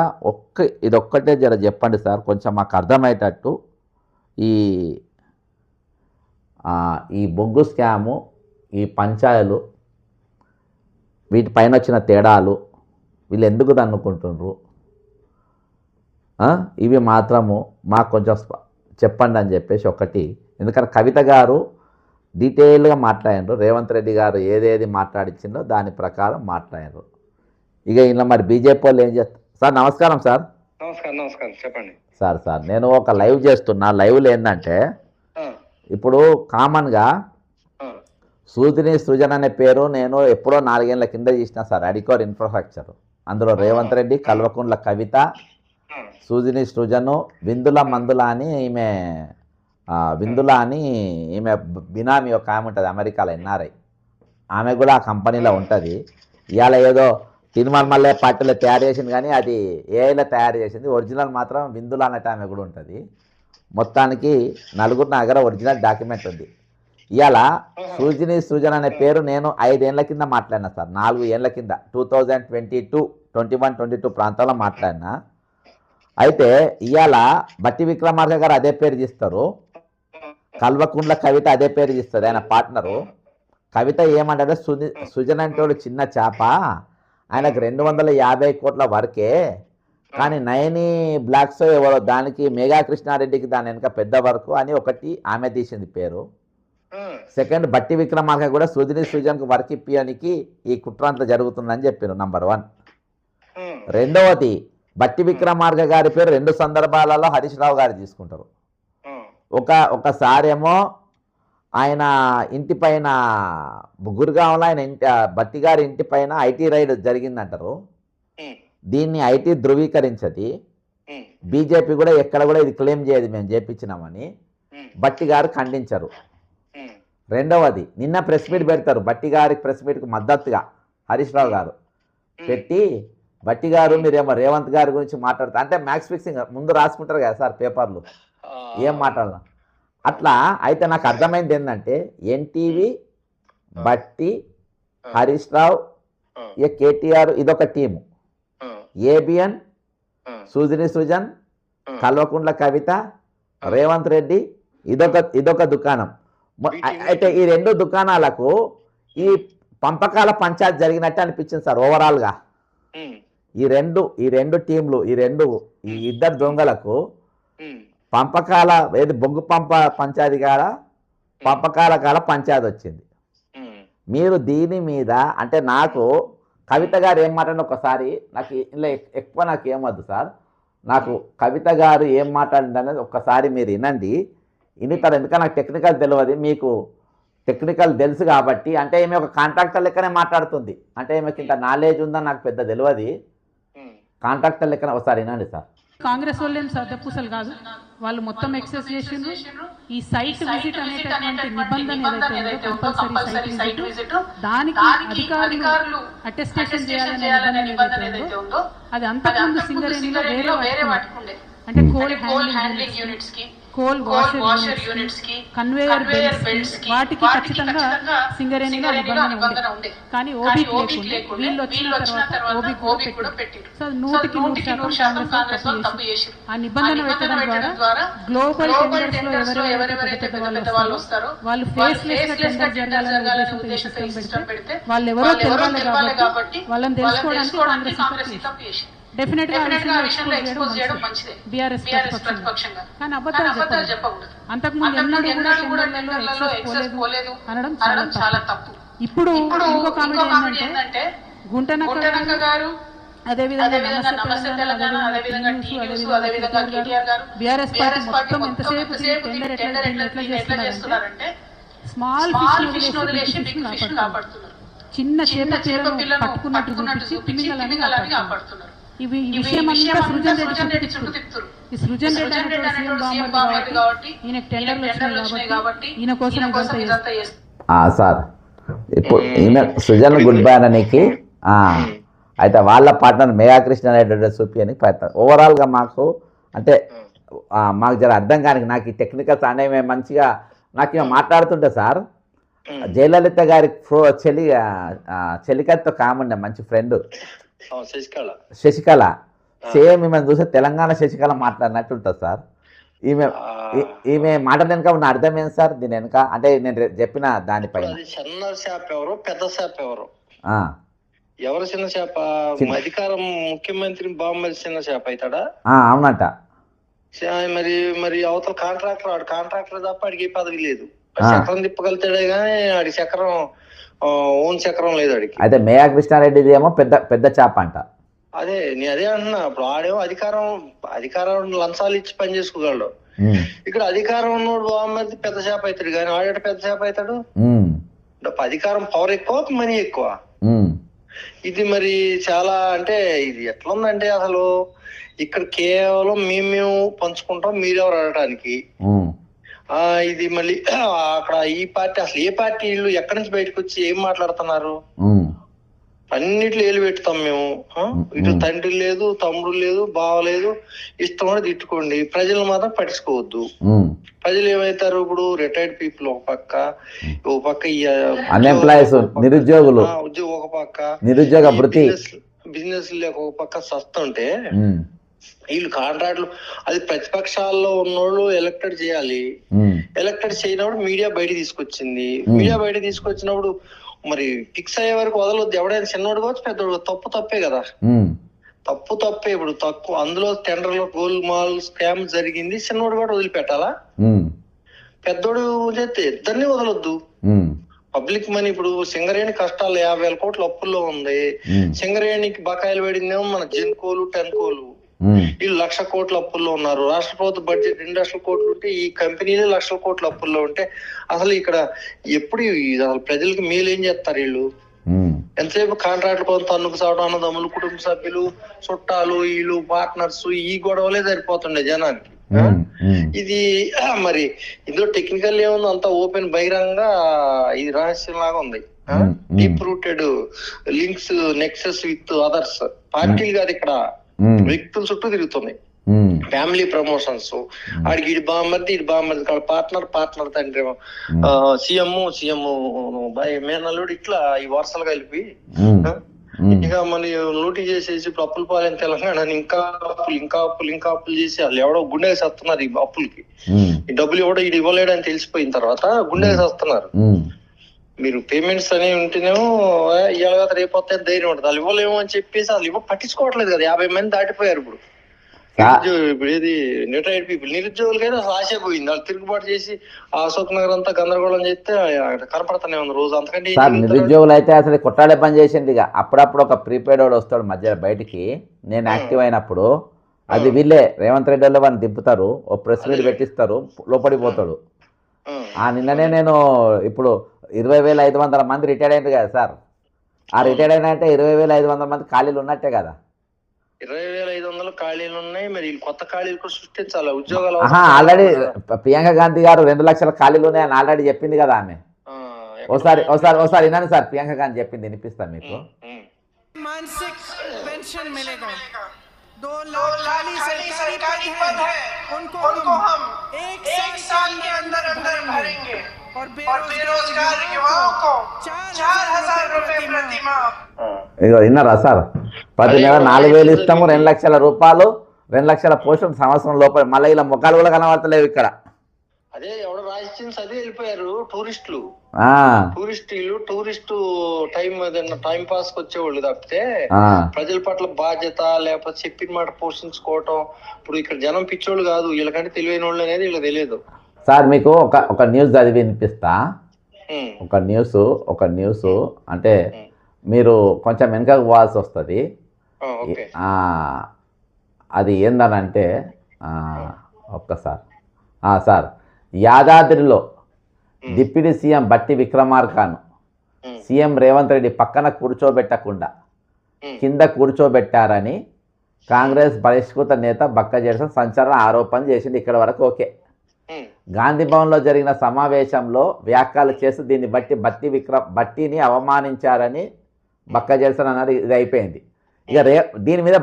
ఇదొక్కటే జర చెప్పండి సార్, కొంచెం మాకు అర్థమయ్యేటట్టు. ఈ బొగ్గు స్కాము, ఈ పంచాయలు, వీటిపైన వచ్చిన తేడాలు, వీళ్ళు ఎందుకు దన్నుకుంటున్నారు, ఇవి మాత్రము మాకు కొంచెం చెప్పండి అని చెప్పేసి ఒకటి. ఎందుకంటే కవిత గారు డీటెయిల్గా మాట్లాడారు, రేవంత్ రెడ్డి గారు ఏదేది మాట్లాడించిందో దాని ప్రకారం మాట్లాడారు. ఇక ఇలా మరి బీజేపీ వాళ్ళు ఏం చేస్తారు సార్? నమస్కారం సార్. నమస్కారం చెప్పండి సార్ నేను ఒక లైవ్ చేస్తున్నా. లైవ్లో ఏంటంటే ఇప్పుడు కామన్గా సృజన్ అనే పేరు నేను ఎప్పుడో 4 ఏళ్ల కింద చేసిన సార్, అడికోర్ ఇన్ఫ్రాస్ట్రక్చర్. అందులో రేవంత్ రెడ్డి, కల్వకుంట్ల కవిత, సృజను, విందుల మందుల అని ఈమె బినామీ ఒక ఆమె ఉంటుంది అమెరికాలో, ఎన్ఆర్ఐ. ఆమె కూడా ఆ కంపెనీలో ఉంటుంది. ఇవాళ ఏదో తిరుమల పార్టీలో తయారు చేసింది, కానీ అది ఏఐలో తయారు చేసింది. ఒరిజినల్ మాత్రం విందుల అన్నట్టు ఆమె కూడా ఉంటుంది. మొత్తానికి నలుగురు నా దగ్గర ఒరిజినల్ డాక్యుమెంట్ ఉంది. ఇవాళ సృజన్ అనే పేరు నేను 5 ఏళ్ల కింద మాట్లాడినా సార్, 4 ఏళ్ల కింద 2021-22 ప్రాంతంలో మాట్లాడినా. అయితే ఇవాళ బట్టి విక్రమార్క గారు అదే పేరు తీస్తారు. కల్వకుంట్ల కవిత అదే పేరు ఇస్తుంది ఆయన పార్ట్నరు. కవిత ఏమంటాడు, సుజన్ అంటే వాడు చిన్న చేప, ఆయనకు 250 కోట్ల వరకే, కానీ నయని బ్లాక్స్ ఎవరో దానికి మేఘా కృష్ణారెడ్డికి దాని వెనక పెద్ద వరకు అని ఒకటి ఆమె తీసింది పేరు. సెకండ్ బట్టి విక్రమార్క కూడా సుజన్కు వర్క్ ఇప్పియడానికి ఈ కుట్ర అంతా జరుగుతుందని చెప్పారు. నంబర్ 1. రెండవది బట్టి విక్రమార్క గారి పేరు 2 సందర్భాలలో హరీష్ రావు గారు తీసుకుంటారు. ఒకసారేమో ఆయన ఇంటి పైన గురుగాంలో ఆయన బట్టి గారి ఇంటి పైన ఐటీ రైడ్ జరిగిందంటారు. దీన్ని ఐటీ ధృవీకరించది, బీజేపీ కూడా ఎక్కడ కూడా ఇది క్లెయిమ్ చేయదు మేము చేపించినామని బట్టి గారు ఖండించరు. రెండవది నిన్న ప్రెస్ మీట్ పెడతారు, బట్టి గారి ప్రెస్ మీట్కి మద్దతుగా హరీష్ రావు గారు పెట్టి, బట్టి గారు మీరేమో రేవంత్ గారి గురించి మాట్లాడతారు అంటే మ్యాక్స్ ఫిక్సింగ్ ముందు రాసుకుంటారు కదా సార్ పేపర్లు, ఏం మాట్లాడాలి అట్లా. అయితే నాకు అర్థమైంది ఏంటంటే ఎన్టీవీ, బట్టి, హరీష్ రావు, ఇక కేటీఆర్ ఇదొక టీము, ఏబిఎన్, సుజన్, కల్వకుంట్ల కవిత, రేవంత్ రెడ్డి ఇదొక దుకాణం. అయితే ఈ 2 దుకాణాలకు ఈ పంపకాల పంచాయతీ జరిగినట్టు అనిపించింది సార్ ఓవరాల్గా. ఈ రెండు టీంలు ఈ 2 దొంగలకు పంపకాల ఏది బొగ్గు పంప పంచాయతీ కాడ పంపకాల కాడ పంచాయతీ వచ్చింది. మీరు దీని మీద అంటే నాకు కవిత గారు ఏం మాట్లాడిన ఒకసారి నాకు ఇలా ఎక్కువ నాకు ఏమొద్దు సార్, నాకు కవిత గారు ఏం మాట్లాడింది అనేది ఒక్కసారి మీరు వినండి. ఇన్నితారు ఎందుకంటే నాకు టెక్నికల్ తెలియదు, మీకు టెక్నికల్ తెలుసు కాబట్టి. అంటే ఈమె ఒక కాంట్రాక్టర్ లెక్కనే మాట్లాడుతుంది, అంటే ఈమెకి ఇంత నాలెడ్జ్ ఉందని నాకు పెద్ద తెలియదు. కాంట్రాక్టర్ లెక్కనే ఒకసారి వినండి సార్. కాంగ్రెస్ వాళ్ళు ఏం సర్దపూసలు కాదు, వాళ్ళు మొత్తం ఎక్సెస్ చేసిండ్రు. ఈ సైట్ విజిట్ అనేటటువంటి నిబంధన ఏదైతే ఉందో కంపల్సరీ సైట్ విజిట్, దానికి అధికారులు అటెస్టేషన్ చేయాలనే నిబంధన ఏదైతే ఉందో అది అంతకుముందు సింగరేణిలో వేరే వాటికి ఉండే, అంటే కోల్ హ్యాండ్లింగ్ యూనిట్స్ కి, కోల్ వాషర్ యూనిట్స్ కి, కన్వేయర్ బెల్ట్స్ కి, వాటికి ఖచ్చితంగా సింగరేణిలో నిబంధన ఉండే. కానీ ఓబీ లేకుండా వీళ్ళు వచ్చిన తర్వాత ఓబీ కూడా పెట్టారు. సో 100% కాంగ్రెస్ తప్పు చేశారు. ఆ నిబంధన పెట్టడం ద్వారా గ్లోబల్ టెండర్స్ లో ఎవరెవరైతే పెద్ద వాళ్ళు వస్తారో వాళ్ళు ఫేస్ లెస్ గా టెండర్ జరగాలనే ఉద్దేశంతో ఈ సిస్టమ్ పెడితే వాళ్ళు ఎవరో తెలియాలి కాబట్టి వాళ్ళని తెలుసుకోవడానికి కాంగ్రెస్ తప్పు చేశారు. డెఫినెట్ గా ఆ విషయంలో ఎక్స్పోజ్ చేయడం మంచిదే బీఆర్ఎస్ ప్రతిపక్షంగా, కానీ అబద్ధాలు చెప్పకూడదు. అంతకుముందు ఎన్నడూ కూడా టెండర్లలో ఎక్సెస్ పోలేదు అనడం చాలా తప్పు. ఇప్పుడు ఇంకో కామెంట్ ఏంటంటే గుంటనక్క గారు, అదేవిధంగా నమస్తే తెలంగాణ, అదేవిధంగా కేటీఆర్ గారు, బీఆర్ఎస్ పార్టీ మొత్తం ఎంతసేపు టెండర్ ఎట్లా చేస్తున్నారంటే స్మాల్ ఫిష్ వదిలేసి బిగ్ ఫిష్ కాపాడుతున్నారు. చిన్న చేప పిల్లను పట్టుకున్నట్టు చూపించి తిమింగలాన్ని కాపాడుతున్నారు. ఈ విషయం అంతా సృజన్ రెడ్డి చుట్టూ తిప్పుతారు. ఈ సృజన్ రెడ్డి సీఎం కాబట్టి ఈయన టెండర్లు వచ్చినాయి కాబట్టి ఈయన కోసం ఇదంతా చేస్తారు. సార్ ఇప్పుడు ఈమె సృజన్ గుడ్ బై అనడానికి అయితే వాళ్ళ పార్ట్నర్ మేఘా కృష్ణారెడ్డి చూపించడానికి ప్రయత్నం. ఓవరాల్గా మాకు అంటే మాకు జర అర్థం కానీ నాకు ఈ టెక్నికల్స్ అనేవి మంచిగా నాకు ఇక మాట్లాడుతుంటే సార్ జయలలిత గారి చెలికతో కాముండే మంచి ఫ్రెండ్ శశికళ, సేమ్ ఈమె చూస్తే తెలంగాణ శశికళ మాట్లాడినట్టు ఉంటుంది సార్. ఈమె మాట వెనక ఉన్న అర్థం ఏంటి సార్ దీని వెనక? అంటే నేను చెప్పిన దానిపైన చిన్న చేప ఎవరు పెద్ద చేప ఎవరు చిన్న చేప? అధికారం ముఖ్యమంత్రి బామ్మది చిన్న చేప అవుతాడా? అవునట. మరి అవతల కాంట్రాక్టర్ తప్ప అడిగే పదవి లేదు. చక్రం తిప్పగలుగుతాడే కానీ ఆడి చక్రం ఓన్ చక్రం లేదు ఆడికి. అయితే మేఘా కృష్ణారెడ్డిది ఏమో పెద్ద చేప అంట. అదే అంటున్నా. ఇప్పుడు ఆడేమో అధికారం లంచాలు ఇచ్చి పని చేసుకోగలడు. ఇక్కడ అధికారం ఉన్నోడు బామ్మది పెద్ద చేప అవుతాడు కానీ ఆడ పెద్ద చేప అవుతాడు. అధికారం పవర్ ఎక్కువ, మనీ ఎక్కువ. ఇది మరి చాలా అంటే ఇది ఎట్లా ఉందంటే అసలు ఇక్కడ కేవలం మేము పంచుకుంటాం, మీరెవరు అడగడానికి. ఇది మళ్ళీ అక్కడ ఈ పార్టీ అసలు ఏ పార్టీ వీళ్ళు ఎక్కడి నుంచి బయటకు వచ్చి ఏం మాట్లాడుతున్నారు? అన్నిట్లో ఏలు పెడతాం మేము. ఇటు తండ్రి లేదు, తమ్ముడు లేదు, బావ లేదు, ఇష్టం కూడా తిట్టుకోండి. ప్రజలు మాత్రం పట్టించుకోవద్దు. ప్రజలు ఏమవుతారు ఇప్పుడు? రిటైర్డ్ పీపుల్ ఒక పక్క అన్ఎంప్లాయీస్, నిరుద్యోగులు, ఒక పక్క నిరుద్యోగ బిజినెస్ లేక ఒక పక్క సస్తుంటే వీళ్ళు కాంట్రాక్ట్లు అది ప్రతిపక్షాల్లో ఉన్నోళ్ళు ఎలక్టెడ్ చేయాలి. ఎలక్టెడ్ చేయనప్పుడు మీడియా బయట తీసుకొచ్చింది. మీడియా బయట తీసుకొచ్చినప్పుడు మరి ఫిక్స్ అయ్యే వరకు వదలొద్దు. ఎవడైనా చిన్నోడు కావచ్చు పెద్దోడు, తప్పే కదా. తప్పే. ఇప్పుడు తక్కువ అందులో టెండర్లో గోల్ మాల్ స్కామ్ జరిగింది, చిన్నోడు కూడా వదిలిపెట్టాలా? పెద్దోడు చేస్తే ఇద్దరిని వదలొద్దు. పబ్లిక్ మనీ ఇప్పుడు సింగరేణి కష్టాలు 50,000 కోట్ల అప్పుల్లో ఉంది. సింగరేణికి బకాయిలు పడిందేమో మన జెన్కోలు టెన్కోలు, వీళ్ళు 1,00,000 కోట్ల అప్పుల్లో ఉన్నారు. రాష్ట్ర ప్రభుత్వ బడ్జెట్ 2 లక్షల కోట్లు ఉంటే ఈ కంపెనీలే 1,00,000 కోట్ల అప్పుల్లో ఉంటే అసలు ఇక్కడ ఎప్పుడు అసలు ప్రజలకు మేలు ఏం చేస్తారు వీళ్ళు? ఎంతసేపు కాంట్రాక్ట్ కొంత తన్నుకు సావడం, అన్నదమ్ములు, కుటుంబ సభ్యులు, చుట్టాలు, వీళ్ళు పార్ట్నర్స్, ఈ గొడవలే సరిపోతుండే జనానికి. ఇది మరి ఇందులో టెక్నికల్ ఏముంది, అంతా ఓపెన్ బహిరంగ ఇది రహస్యం లాగా ఉంది. Deep rooted links, nexus with others. పార్టీలు కాదు ఇక్కడ, వ్యక్తుల చుట్టూ తిరుగుతున్నాయి. ఫ్యామిలీ ప్రమోషన్స్, ఆడికి ఇడి బామ్మర్ది పార్ట్నర్ తండ్రి సీఎం మేనల్లుడు, ఇట్లా ఈ వరుసలు కలిపి ఇక మన లూటీ చేసేసి ఇప్పుడు అప్పుల పాలైన తెలంగాణ ఇంకా అప్పులు చేసి వాళ్ళు ఎవడో గుండెకి సస్తున్నారు. ఈ అప్పులకి ఈ డబ్బులు ఎవడో ఇది ఇవ్వలేడని తెలిసిపోయిన తర్వాత గుండెకి సస్తున్నారు. మీరు పేమెంట్స్ అనేవి ఉంటేనేమో ఇవాళ రేపు వస్తే ధైర్యం ఉంటుంది. వాళ్ళు ఇవ్వలేమో అని చెప్పేసి వాళ్ళు పట్టించుకోవట్లేదు కదా. 50 మంది దాటిపోయారు ఇప్పుడు. ఇప్పుడు ఏది రిటైర్డ్ పీపుల్, నిరుద్యోగులకైతే అసలు ఆశ పోయింది. వాళ్ళు తిరుగుబాటు చేసి అశోక్ నగర్ అంతా గందరగోళం చేస్తే కనపడతానే ఉంది రోజు. అంతకంటే నిరుద్యోగులు అయితే అసలు కొట్టాడే పని చేసింది. ఇక అప్పుడప్పుడు ఒక ప్రీపెయిడ్ వాడు వస్తాడు మధ్య బయటికి, నేను యాక్టివ్ అయినప్పుడు అది వీళ్ళే రేవంత్ రెడ్డి వాళ్ళు వాడిని దింపుతారు, ఓ ప్రెస్ మీట్ పెట్టిస్తారు, లోపడిపోతాడు. నిన్ననే నేను ఇప్పుడు 20,500 మంది రిటైర్డ్ అయింది కదా సార్. ఆ రిటైర్డ్ అయినా అంటే 20,500 మంది ఖాళీలు ఉన్నట్టే కదా. 20,500 ఖాళీలు ఉన్నాయి. మరి కొత్త ఖాళీలు కూడా సృష్టించాలి, ఉద్యోగాలు. ఆల్రెడీ ప్రియాంక గాంధీ గారు 2 లక్షల ఖాళీలు ఉన్నాయని ఆల్రెడీ చెప్పింది కదా ఆమె. ఒకసారి వినండి సార్, ప్రియాంక గాంధీ చెప్పింది వినిపిస్తాను మీకు. मानसिक पेंशन मिलेगा, 2 लाख खाली सरकारी पद है, उनको हम एक साल के अंदर भरेंगे और बेरोजगार युवाओं को 4,000 रुपए प्रति माह. ఇదిగో విన్నారా సార్? ప్రతి నెల 4,000 ఇస్తాము, 2 లక్షల రూపాయలు, 2 లక్షల పోస్టులు సంవత్సరం లోపల. మళ్ళీ ఇలా ముఖాలు కూడా కనబడతలేవు ఇక్కడ. అదే ఎవడో రాజకీయం చదివి వెళ్ళిపోయారు టూరిస్టులు. టూరిస్టు టైం పాస్ కి వచ్చేవాళ్ళు తప్పితే ప్రజల పట్ల బాధ్యత లేకపోతే చెప్పిన మాట పోషించుకోవటం. ఇప్పుడు ఇక్కడ జనం పిచ్చోళ్ళు కాదు, వీళ్ళకంటే తెలివైన వాళ్ళు అనేది వీళ్ళకి తెలియదు సార్. మీకు ఒక న్యూస్ చదివి వినిపిస్తా. ఒక న్యూస్ అంటే మీరు కొంచెం వెనకకు పోవాల్సి వస్తుంది. అది ఏందనంటే ఒక్కసారి సార్, యాదాద్రిలో డిప్యూటీ సీఎం బట్టి విక్రమార్కను సీఎం రేవంత్ రెడ్డి పక్కన కూర్చోబెట్టకుండా కింద కూర్చోబెట్టారని కాంగ్రెస్ బహిష్కృత నేత బక్క జెర్సన్ సంచలన ఆరోపణ చేసింది. ఇక్కడ వరకు ఓకే. గాంధీ భవన్లో జరిగిన సమావేశంలో వ్యాఖ్యలు చేస్తూ దీన్ని బట్టిని అవమానించారని బక్క జెర్సన్ అన్నారు. ఇది అయిపోయింది. ఇక దీని మీద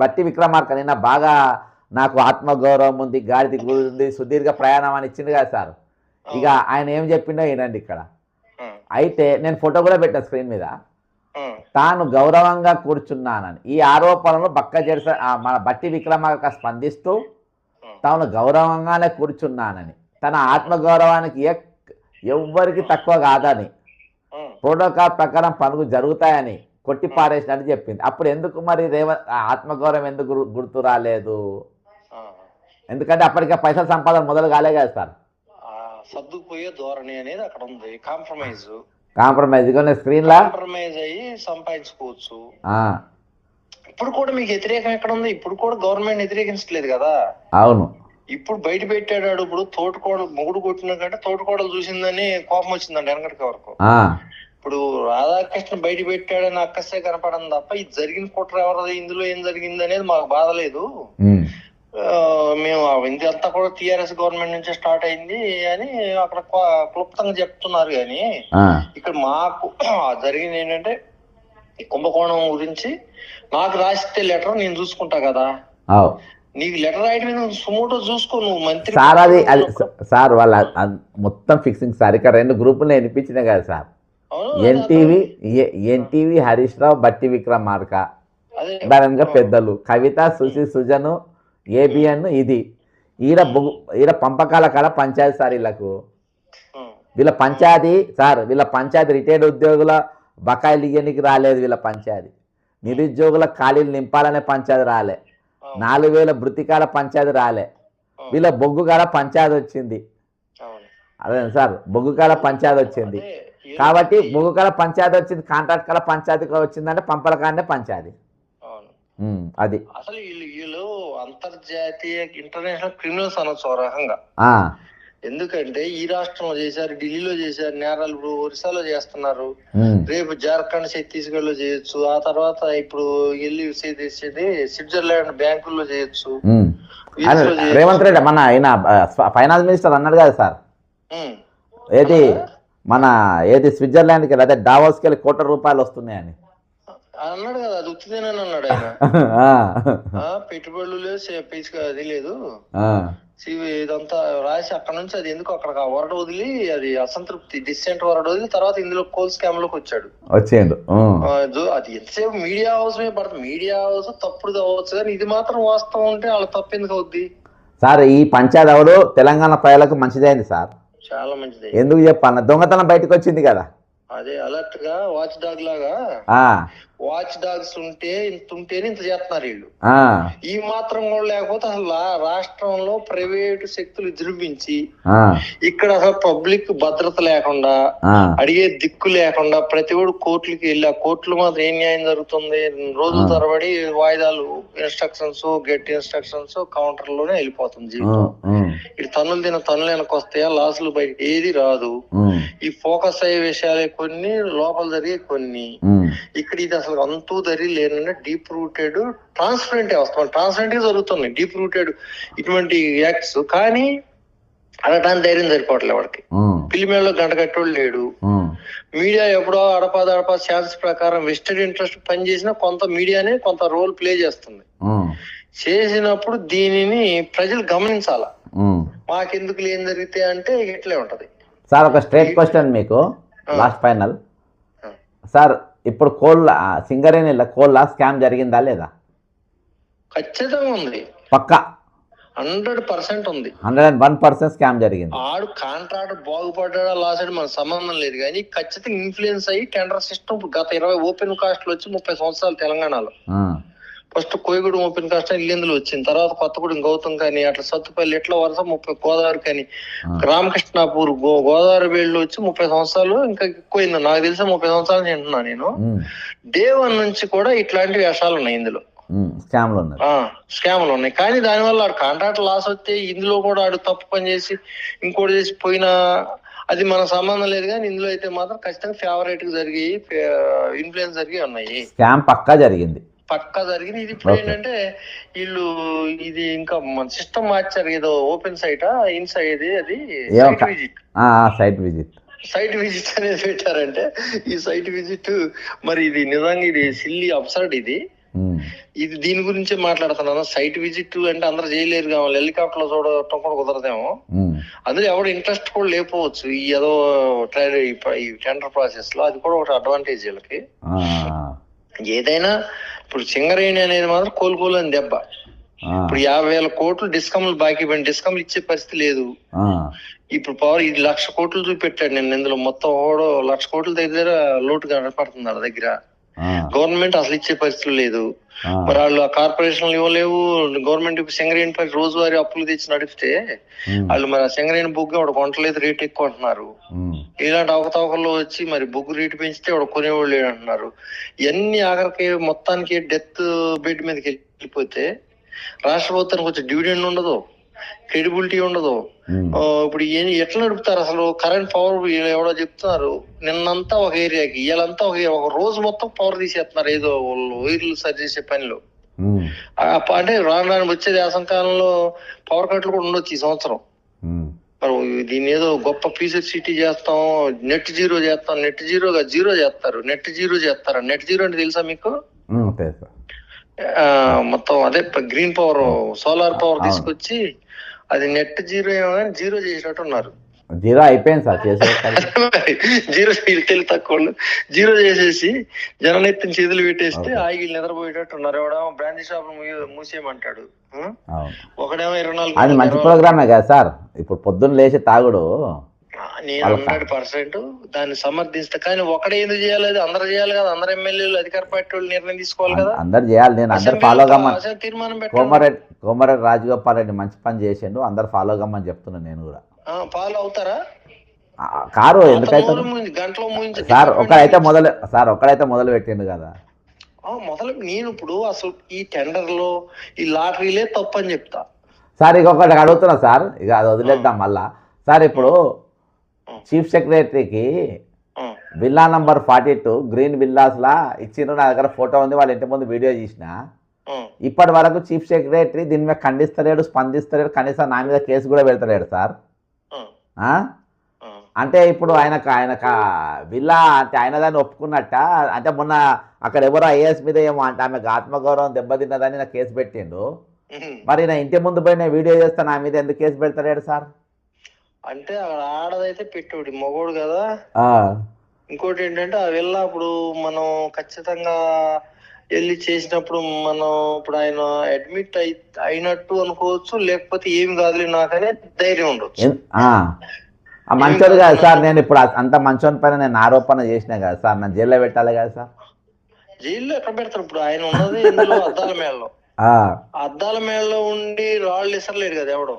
బట్టి విక్రమార్క నిన్న బాగా నాకు ఆత్మగౌరవం ఉంది, గాడిది ఉంది, సుదీర్ఘ ప్రయాణం అని ఇచ్చింది కదా సార్. ఇక ఆయన ఏం చెప్పిండో వినండి ఇక్కడ. అయితే నేను ఫోటో కూడా పెట్టాను స్క్రీన్ మీద. తాను గౌరవంగా కూర్చున్నానని ఈ ఆరోపణలు బక్క జెర్సన్ మన బట్టి విక్రమార్క స్పందిస్తూ తాను గౌరవంగానే కూర్చున్నానని, తన ఆత్మగౌరవానికి ఎవ్వరికి తక్కువ కాదని, ప్రోటోకాల్ ప్రకారం పనులు జరుగుతాయని కొట్టి పారేసినట్టు చెప్పింది. అప్పుడు ఎందుకు మరి ఆత్మగౌరవం ఎందుకు గుర్తు రాలేదు? ఎందుకంటే అప్పటికే పైసల సంపాదన మొదలు కాలే కదా సార్. సర్దుకుపోయే ధోరణి అనేది అక్కడ ఉంది. కాంప్రమైజ్ స్క్రీన్ లా కాంప్రమైజ్ అయ్యి సంపాదించుకోవచ్చు. ఇప్పుడు కూడా మీకు వ్యతిరేకం ఎక్కడ ఉంది? ఇప్పుడు కూడా గవర్నమెంట్ వ్యతిరేకించట్లేదు కదా. అవును, ఇప్పుడు బయట పెట్టాడు. ఇప్పుడు తోటకోడలు మొగుడు కొట్టిన కంటే తోటకోడలు చూసిందని కోపం వచ్చిందండి వెనకటి వరకు. ఇప్పుడు రాధాకృష్ణ బయట పెట్టాడని అక్కసే కనపడడం తప్ప ఇది జరిగిన కుట్ర ఎవరిది, ఇందులో ఏం జరిగింది అనేది మాకు బాధ లేదు. మేము ఇందంతా కూడా టీఆర్ఎస్ గవర్నమెంట్ నుంచే స్టార్ట్ అయింది అని అక్కడ క్లుప్తంగా చెప్తున్నారు. కానీ ఇక్కడ మాకు జరిగింది ఏంటంటే ఈ కుంభకోణం గురించి నాకు రాసిస్తే లెటర్ నేను చూసుకుంటా కదా. నీకు లెటర్ రాయడం మీద సుమోటో చూసుకో నువ్వు మంత్రి సార్. అది సార్ వాళ్ళ మొత్తం ఫిక్సింగ్ సార్. ఇక్కడ 2 గ్రూపులు వినిపించినాయి కదా సార్. ఎన్టీవీ హరీష్ రావు, బట్టి విక్రమార్క, దానిగా పెద్దలు కవిత, సుజను, ఏబిఎన్. ఈడ పంపకాల కాడ పంచాయతీ సార్ వీళ్ళకు ఉమ్, వీళ్ళ పంచాయతీ రిటైర్డ్ ఉద్యోగుల బకాయిలు ఇయ్యనికి రాలేదు. వీళ్ళ పంచాయతీ నిరుద్యోగుల ఖాళీలు నింపాలనే పంచాయతీ రాలే. 4,000 వృత్తికాల పంచాయతీ రాలే. వీళ్ళ బొగ్గు కాడ పంచాయతీ వచ్చింది. అవును. అదే సార్ బొగ్గు కాడ పంచాయతీ వచ్చింది కాబట్టి బొగ్గు కాడ పంచాయతీ వచ్చింది, కాంట్రాక్ట్ కాడ పంచాయతీ వచ్చిందంటే పంపల కాడనే పంచాయతీ. అవును. అది అసలు వీళ్ళు అంతర్జాతీయ ఇంటర్నేషనల్ క్రిమినల్స్ అనొచ్చు ఒక రకంగా. ఆ, ఎందుకంటే ఈ రాష్ట్రంలో చేశారు, ఢిల్లీలో చేశారు నేరాలు, ఇప్పుడు ఒరిస్సాలో చేస్తున్నారు, ఉమ్, రేపు జార్ఖండ్ ఛత్తీస్గఢ్ లో చేయొచ్చు, ఆ తర్వాత ఇప్పుడు వెళ్ళి స్విట్జర్లాండ్ బ్యాంకుల్లో చేయొచ్చు, ఉమ్. వీటిలో చేయొచ్చు. రేవంత్ రెడ్డి మన ఆయన ఫైనాన్స్ మినిస్టర్ అన్నాడు కదా సార్, ఉమ్. ఏది స్విట్జర్లాండ్కి వెళ్ళి అదే డావోస్కి వెళ్ళి ₹1,00,00,000 వస్తున్నాయని అన్నాడు కదా, అది ఉత్తిదేనని అన్నాడు ఆయన. పెట్టుబడులు లేదు, అది లేదు, ఇదంతా రాసి అక్కడ నుంచి అది ఎందుకు అక్కడ వరడ వదిలి అది అసంతృప్తి డిసెంట్ వరడ వదిలి తర్వాత ఇందులో కోల్ స్కామ్ లోకి వచ్చాడు. అది ఎంతసేపు మీడియా హౌస్ మీద పడుతుంది. మీడియా హౌస్ తప్పుడు అవ్వచ్చు కానీ ఇది మాత్రం వాస్తవం ఉంటే వాళ్ళ తప్పు ఎందుకు అవుద్ది సార్? ఈ పంచాయతీ ఎవరు తెలంగాణ ప్రజలకు మంచిదైంది సార్, చాలా మంచిది. ఎందుకు చెప్పాలన్న దొంగతనం బయటకు వచ్చింది కదా, అదే అలర్ట్ గా వాచ్ డాగ్ లాగా వాచ్ డాగ్స్ ఉంటేనే ఇంత చేస్తున్నారు వీళ్ళు. ఈ మాత్రం కూడా లేకపోతే అసలు రాష్ట్రంలో ప్రైవేటు శక్తులు విజృంభించి ఇక్కడ అసలు పబ్లిక్ భద్రత లేకుండా, అడిగే దిక్కు లేకుండా ప్రతి ఒడు కోర్టులకి వెళ్ళి ఆ కోర్టులు మాత్రం ఏం న్యాయం జరుగుతుంది, రోజుల తరబడి వాయిదాలు, ఇన్స్ట్రక్షన్స్, గెట్ ఇన్స్ట్రక్షన్స్, కౌంటర్ లోనే వెళ్ళిపోతుంది జీవితం. ఇటు తన్నులు వెనక్కి వస్తాయా, లాసులు బయట ఏది రాదు. ఈ ఫోకస్ అయ్యే విషయాలే కొన్ని, లోపల జరిగే కొన్ని. ఇక్కడ ఇది అసలు అంతూ దరి లేనంటే డీప్ రూటెడ్ ట్రాన్స్పరెంట్ వస్తాం, ట్రాన్స్పరెంట్ గా జరుగుతుంది డీప్ రూటెడ్ ఇటువంటి యాక్ట్స్. కానీ అనటానికి ధైర్యం సరిపోవట్లే వాడికి. పిల్లిమేళలో గంట కట్టోడు లేడు. మీడియా ఎప్పుడో అడపా ఛాన్స్ ప్రకారం వెస్టెడ్ ఇంట్రెస్ట్ పనిచేసినా కొంత మీడియానే కొంత రోల్ ప్లే చేస్తుంది. చేసినప్పుడు దీనిని ప్రజలు గమనించాల. మాకెందుకు ఏం జరిగితే అంటే ఇట్లే ఉంటది సార్. ఒక స్ట్రైట్ క్వశ్చన్ మీకు, లాస్ట్ ఫైనల్ సార్. ఇప్పుడు సింగరేణిలో కోళ్ళ స్కామ్ జరిగిందా లేదా? ఖచ్చితంగా ఉంది, పక్కా 100% ఉంది. 101% స్కామ్ జరిగింది. ఆడు కాంట్రాక్ట్ బాగుపడ్డా లాస్ అని మనకు సంబంధం లేదు, కానీ ఖచ్చితంగా ఇన్ఫ్లుయెన్స్ అయ్యి టెండర్ సిస్టమ్ గత 20 ఓపెన్ కాస్ట్లు వచ్చి 30 సంవత్సరాలు తెలంగాణలో. ఫస్ట్ కోయగూడెం ఓపెన్ కాస్ట్ ఇల్లెందులో వచ్చింది, తర్వాత కొత్తగూడెం గౌతమ్ కానీ, అట్లా సత్తుపల్లి, ఎట్లా వరుస 30 గోదావరి కానీ, రామకృష్ణాపూర్ గోదావరి వేళ్ళు వచ్చి 30 సంవత్సరాలు ఇంకా ఎక్కువైంది. నాకు తెలిసి 30 సంవత్సరాలు తింటున్నా నేను. డే 1 నుంచి కూడా ఇట్లాంటి వేషాలు ఉన్నాయి ఇందులో, స్కామ్లు ఉన్నాయి. కానీ దానివల్ల ఆడు కాంట్రాక్ట్ లాస్ వస్తే ఇందులో కూడా ఆడు తప్పు పని చేసి ఇంకోటి చేసి పోయినా అది మన సంబంధం లేదు. కానీ ఇందులో అయితే మాత్రం ఖచ్చితంగా ఫేవరేట్ గా జరిగి ఇన్ఫ్లుయెన్స్ జరిగి ఉన్నాయి. స్కామ్ పక్కా జరిగింది. ఇది ఇప్పుడు ఏంటంటే వీళ్ళు ఇది ఇంకా సిస్టమ్ మార్చారు. ఏదో ఓపెన్ సైట్ ఇన్సైడ్ అది సైట్ విజిట్ అనేది పెట్టారంటే ఈ సైట్ విజిట్ మరి ఇది నిజంగా ఇది సిల్లీ అబ్సర్డ్. ఇది దీని గురించే మాట్లాడుతున్నాను. సైట్ విజిట్ అంటే అందరూ చేయలేరు కావాలి, హెలికాప్టర్ లో చూడటం కూడా కుదరదేమో. అందులో ఎవరు ఇంట్రెస్ట్ కూడా లేకపోవచ్చు ఈ ఏదో ఈ టెండర్ ప్రాసెస్ లో. అది కూడా ఒక అడ్వాంటేజ్ వీళ్ళకి. ఏదైనా ఇప్పుడు సింగరేణి అనేది మాత్రం కోలుకోలేని దెబ్బ. ఇప్పుడు 50,000 కోట్లు డిస్కమ్లు బాకీ పడిన, డిస్కమ్లు ఇచ్చే పరిస్థితి లేదు. ఇప్పుడు పవర్ ఇది 1,00,000 కోట్లు చూపెట్టాడు నేను ఇందులో. మొత్తం 1,00,000 కోట్ల దగ్గర లోటు కనపడుతుంది వాళ్ళ దగ్గర. గవర్నమెంట్ అసలు ఇచ్చే పరిస్థితులు లేదు. మరి వాళ్ళు ఆ కార్పొరేషన్లు ఇవ్వలేవు. గవర్నమెంట్ సింగరేణి పై రోజువారీ అప్పులు తెచ్చి నడిపితే వాళ్ళు మరి ఆ సింగరేణి బొగ్గు వాడు కొంటలేదు, రేటు ఎక్కువ అంటున్నారు. ఇలాంటి అవకతవకల్లో వచ్చి మరి బొగ్గు రేటు పెంచితే వాడు కొనేవాళ్ళు లేడు అంటున్నారు. ఇవన్నీ ఆఖరికి మొత్తానికి డెత్ బెడ్ మీదకి వెళ్ళిపోతే రాష్ట్ర ప్రభుత్వానికి వచ్చే డివిడెండ్ ఉండదు, క్రెడిబిలిటీ ఉండదు. ఇప్పుడు ఎట్లా నడుపుతారు అసలు? కరెంట్ పవర్ ఎవడో చెప్తున్నారు నిన్నంతా ఒక ఏరియాకి, ఇవాళంతా ఒక రోజు మొత్తం పవర్ తీసేస్తున్నారు ఏదో వైర్లు సరి చేసే పనిలో. అంటే రాను వచ్చేది వేసంకాలంలో పవర్ కట్లు కూడా ఉండొచ్చు ఈ సంవత్సరం. మరి దీన్ని ఏదో గొప్ప ఫ్యూచర్ సిటీ చేస్తాం, నెట్ జీరో చేస్తాం, నెట్ జీరోగా జీరో చేస్తారు, నెట్ జీరో చేస్తారు. నెట్ జీరో అంటే తెలుసా మీకు? మొత్తం అదే గ్రీన్ పవర్, సోలార్ పవర్ తీసుకొచ్చి అది నెట్ జీరో ఏమో కానీ జీరో చేసినట్టు ఉన్నారు. జీరో అయిపోయింది సార్ చేసే జీరో తెలివి తక్కువ వాళ్ళు జీరో చేసేసి జననెత్తిన చేతులు పెట్టేస్తే ఆగిలు నిద్రపోయేటట్టు ఉన్నారు. ఎవడేమో బ్రాంచ్ షాప్ మూసేయమంటాడు, ఒకడేమో 24 అది మంచి ప్రోగ్రామే కదా సార్. ఇప్పుడు పొద్దున్న లేచి తాగుడు నేను 100% దాన్ని సమర్థిస్తా. కానీ ఒకడే ఎందుకు చేయాలి? అది అందరూ చేయాలి కదా. అందరు ఎమ్మెల్యేలు అధికార పార్టీ వాళ్ళు నిర్ణయం తీసుకోవాలి కదా. అందరు చేయాలి. నేను అందరు ఫాలో కమ్మని తీర్మానం కోమరెడ్డి రాజగోపాల్ రెడ్డి మంచి పని చేసిండు, అందరు ఫాలో కమ్మని చెప్తున్నాను నేను కూడా. ఫాలో అవుతారా? కారు ఎందుకైతే గంటలో సార్ ఒక్కడైతే మొదలు పెట్టిండు కదా. మొదలు నేను ఇప్పుడు అసలు ఈ టెండర్లో ఈ లాటరీలే తప్పు అని చెప్తా సార్. ఇంకొకటి అడుగుతున్నా సార్, ఇక అది వదిలేద్దాం మళ్ళా. సార్ ఇప్పుడు చీఫ్ సెక్రటరీకి విల్లా నంబర్ 42 గ్రీన్ విల్లాస్లా ఇచ్చిండ్రు. నా దగ్గర ఫోటో ఉంది, వాళ్ళ ఇంటి ముందు వీడియో తీసిన. ఇప్పటి వరకు చీఫ్ సెక్రటరీ దీని మీద ఖండిస్తలేడు, స్పందిస్తలేడు, కనీసం నా మీద కేసు కూడా పెడతలేడు సార్. అంటే ఇప్పుడు ఆయన విల్లా అంటే ఆయన దాన్ని ఒప్పుకున్నట్ట. అంటే మొన్న అక్కడ ఎవరో ఐఏఎస్ మీద ఏమో అంటే ఆమెకు ఆత్మగౌరవం దెబ్బతిన్నదని నా కేసు పెట్టిండు. మరి నా ఇంటి ముందు పోయి నేను వీడియో చేస్తా, నా మీద ఎందుకు కేసు పెడతలేడు సార్? అంటే ఆడదైతే పెట్టాడు మగోడు కదా. ఇంకోటి ఏంటంటే ఆ విల్లా ఇప్పుడు మనం ఖచ్చితంగా వెళ్ళి చేసినప్పుడు మనం ఇప్పుడు ఆయన అడ్మిట్ అయినట్టు అనుకోవచ్చు, లేకపోతే ఏమి కాదులే నాకనే ధైర్యం ఉండొచ్చు. మంచోడు కాదు సార్. నేను ఇప్పుడు అంత మంచోని పైన నేను ఆరోపణ చేసినా కదా సార్, నన్ను జైల్లో పెట్టాలి కదా సార్. జైల్లో ఎక్కడ పెడతారు? ఇప్పుడు ఆయన ఉన్నది ఇందులో అద్దాల మేళలో. అద్దాల మేళలో ఉండి రాళ్ళు ఇసరలేడు కదా ఎవడో.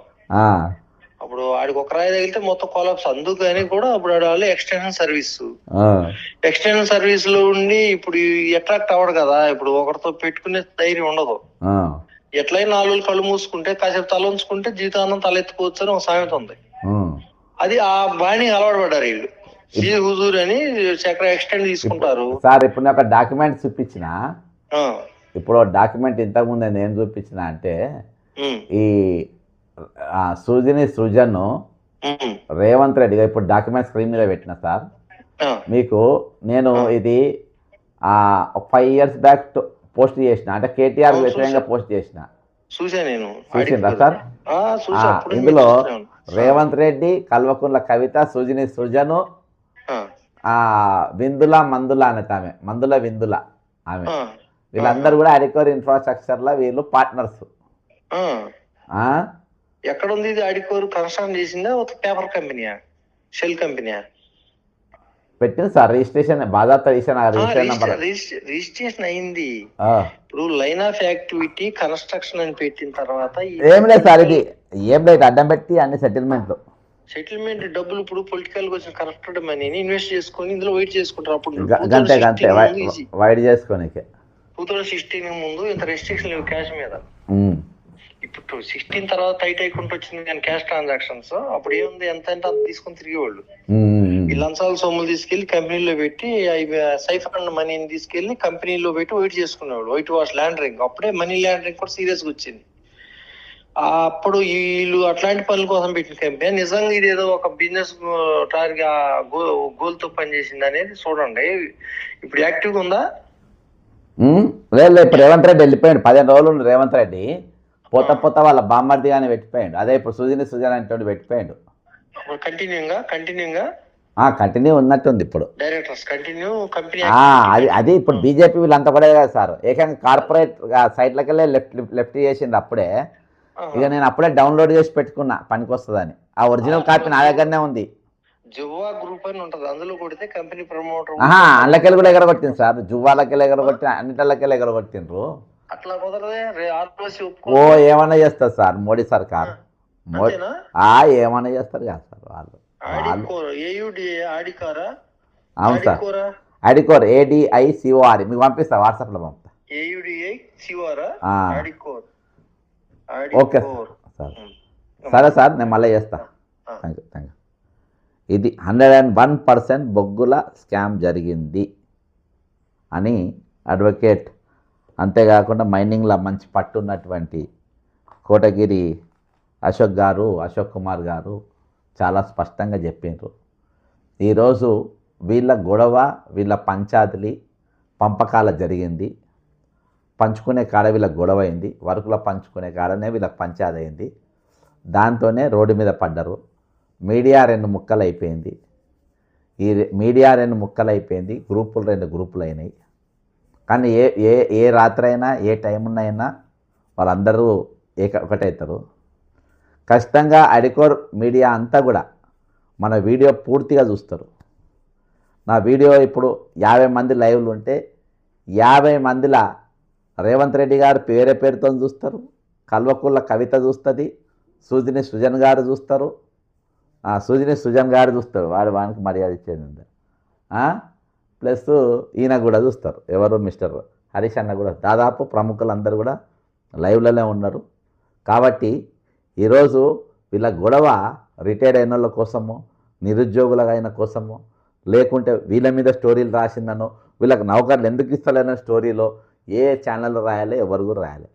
అప్పుడు ఆడికి ఒక రాయి తగిలితే మొత్తం కొలాప్స్. అందుకని కూడా అప్పుడు వాళ్ళు ఎక్స్టెన్షన్ సర్వీస్ లో ఉండి ఇప్పుడు అట్రాక్ట్ అవ్వడు కదా. ఇప్పుడు ఒకరితో పెట్టుకునే ధైర్యం ఉండదు. ఎట్లయినా 4 రోజులు కళ్ళు మూసుకుంటే కాసేపు తల ఉంచుకుంటే జీవితాంతం తలెత్తుకోవచ్చు అని ఒక సామెత ఉంది. అది ఆ బాణి అలవాటు పడ్డారు వీళ్ళు. హుజూర్ అని చక్ర ఎక్స్టెండ్ తీసుకుంటారు సార్. ఇప్పుడు నేను ఒక డాక్యుమెంట్ చూపించిన. ఇప్పుడు డాక్యుమెంట్ ఇంతకు ముందే నేను చూపించిన అంటే ఈ సృజన్ రేవంత్ రెడ్డిగా ఇప్పుడు డాక్యుమెంట్ స్క్రీన్ మీద పెట్టిన సార్ మీకు. నేను ఇది 5 years బ్యాక్ పోస్ట్ చేసిన, అంటే కేటీఆర్ వ్యతిరేకంగా పోస్ట్ చేసిన. చూసిందా సార్? ఇందులో రేవంత్ రెడ్డి, కల్వకుంట్ల కవిత, సృజను, మందుల అనేది ఆమె, మందుల విందుల ఆమె, వీళ్ళందరూ కూడా అడికోర్ ఇన్ఫ్రాస్ట్రక్చర్ లో వీళ్ళు పార్ట్నర్స్. ఎక్కడ ఉంది ఇది? అడికోర్ కన్స్ట్రక్షన్ చేసిందా ఒక పేపర్ కంపెనీయా, షెల్ కంపెనీయా? పెట్టింది సార్ రిజిస్ట్రేషన్, బాధాత రిజిస్ట్రేషన్ అయింది. ఇప్పుడు లైన్ ఆఫ్ యాక్టివిటీ కన్స్ట్రక్షన్ అని పెట్టిన తర్వాత ఏం లేదు సార్, ఇది ఏం లేదు, అడ్డం పెట్టి అన్ని సెటిల్మెంట్ డబ్బులు ఇప్పుడు పొలిటికల్ గా వచ్చిన కరెక్టెడ్ మనీని ఇన్వెస్ట్ చేసుకొని ఇందులో వెయిట్ చేసుకుంటారు. అప్పుడు గంటే వైడ్ చేసుకోనికే 2016 ముందు ఇంత రెస్ట్రిక్షన్ లేవు క్యాష్ మీద. ఇప్పుడు 16 తర్వాత టైట్ అయికుంటూ వచ్చింది కానీ క్యాష్ ట్రాన్సాక్షన్స్. అప్పుడు ఏముంది, ఎంత అంటే అంత తీసుకొని తిరిగేవాళ్ళు. ఈ లంచాల సొమ్ములు తీసుకెళ్లి కంపెనీలో పెట్టి సైఫర్ మనీని తీసుకెళ్లి కంపెనీలో పెట్టి వెయిట్ చేసుకునేవాళ్ళు. White wash laundering. అప్పుడే మనీ లాండరింగ్ కూడా సీరియస్ గా వచ్చింది. అప్పుడు వీళ్ళు అట్లాంటి పనుల కోసం పెట్టిన కంపెనీ నిజంగా ఇదేదో ఒక బిజినెస్ గోల్ తో పనిచేసింది అనేది చూడండి. ఇప్పుడు యాక్టివ్ గా ఉందా? లేదు, ఇప్పుడు రేవంత్ రెడ్డి వెళ్ళిపోయాడు. 15 రోజులు రేవంత్ రెడ్డి పోత వాళ్ళ బామ్మర్ది కానీ పెట్టిపోయాడు. అదే ఇప్పుడు సుజన్ అంటే పెట్టిపోయాడు. కంటిన్యూ ఉన్నట్టుంది ఇప్పుడు. డైరెక్టర్స్ కంటిన్యూ కంపెనీ అది ఇప్పుడు బీజేపీ వీళ్ళంతా కూడా కదా సార్, ఏకంగా కార్పొరేట్ సైట్లకి వెళ్ళి లెఫ్ట్ చేసింది అప్పుడే. ఇక నేను అప్పుడే డౌన్లోడ్ చేసి పెట్టుకున్నా, పనికి వస్తుందని. ఆ ఒరిజినల్ కాపీ నా దగ్గరనే ఉంది. జువ్వా గ్రూప్ అని ఉంటది, అందులో కొడితే కంపెనీ ప్రమోటర్. అందులోకెళ్ళి కూడా ఎగరగొట్టింది సార్, జువ్వాలకెళ్ళి ఎగరగొట్టి అన్నిటికెళ్ళి ఎగరగొట్టిండ్రు. అట్లా కుదరదే. ఓ ఏమన్నా చేస్తారు సార్ మోడీ సర్కార్, ఏమన్నా చేస్తారు కదా సార్ వాళ్ళు. అవును సార్, అడికోర్ ADICOR మీకు పంపిస్తా, వాట్సాప్ లో పంపుతా. ఓకే సార్, సరే సార్, నేను మళ్ళీ చేస్తా. Thank you. ఇది 101% బొగ్గుల స్కామ్ జరిగింది అని అడ్వకేట్, అంతేకాకుండా మైనింగ్లో మంచి పట్టున్నటువంటి కోటగిరి అశోక్ కుమార్ గారు చాలా స్పష్టంగా చెప్పిండ్రు. ఈరోజు వీళ్ళ గొడవ, వీళ్ళ పంచాయతీ పంపకాల జరిగింది. పంచుకునే కాడ వీళ్ళకి గొడవ అయింది, వర్కుల పంచుకునే కాడనే వీళ్ళకి పంచాయతీ అయింది. దాంతోనే రోడ్డు మీద పడ్డరు. మీడియా 2 ముక్కలు అయిపోయింది. ఈ మీడియా 2 ముక్కలు అయిపోయింది, గ్రూపులు 2 గ్రూపులు అయినాయి. కానీ ఏ ఏ ఏ రాత్రైనా ఏ టైంనైనా వాళ్ళందరూ ఒకటవుతారు. ఖచ్చితంగా అడికోర్ మీడియా అంతా కూడా మన వీడియో పూర్తిగా చూస్తారు. నా వీడియో ఇప్పుడు 50 మంది లైవ్లు ఉంటే 50 మందిలా రేవంత్ రెడ్డి గారు వేరే పేరుతో చూస్తారు, కల్వకుళ్ళ కవిత చూస్తుంది, సుజని సుజన్ గారు చూస్తారు, సుజని సుజన్ గారు చూస్తారు, వానికి మర్యాద ఇచ్చేది ఉంది. ప్లస్ ఈయన కూడా చూస్తారు, ఎవరు మిస్టర్ హరీష్ అన్న కూడా. దాదాపు ప్రముఖులందరూ కూడా లైవ్లలో ఉన్నారు. కాబట్టి ఈరోజు వీళ్ళ గొడవ రిటైర్డ్ అయిన వాళ్ళ కోసమో, నిరుద్యోగుల అయిన కోసమో, లేకుంటే వీళ్ళ మీద స్టోరీలు రాసిందనో, వీళ్ళకి నౌకర్లు ఎందుకు ఇస్తలేనో స్టోరీలో ఏ ఛానల్ రాయాలి, ఎవరు కూడా రాయాలి.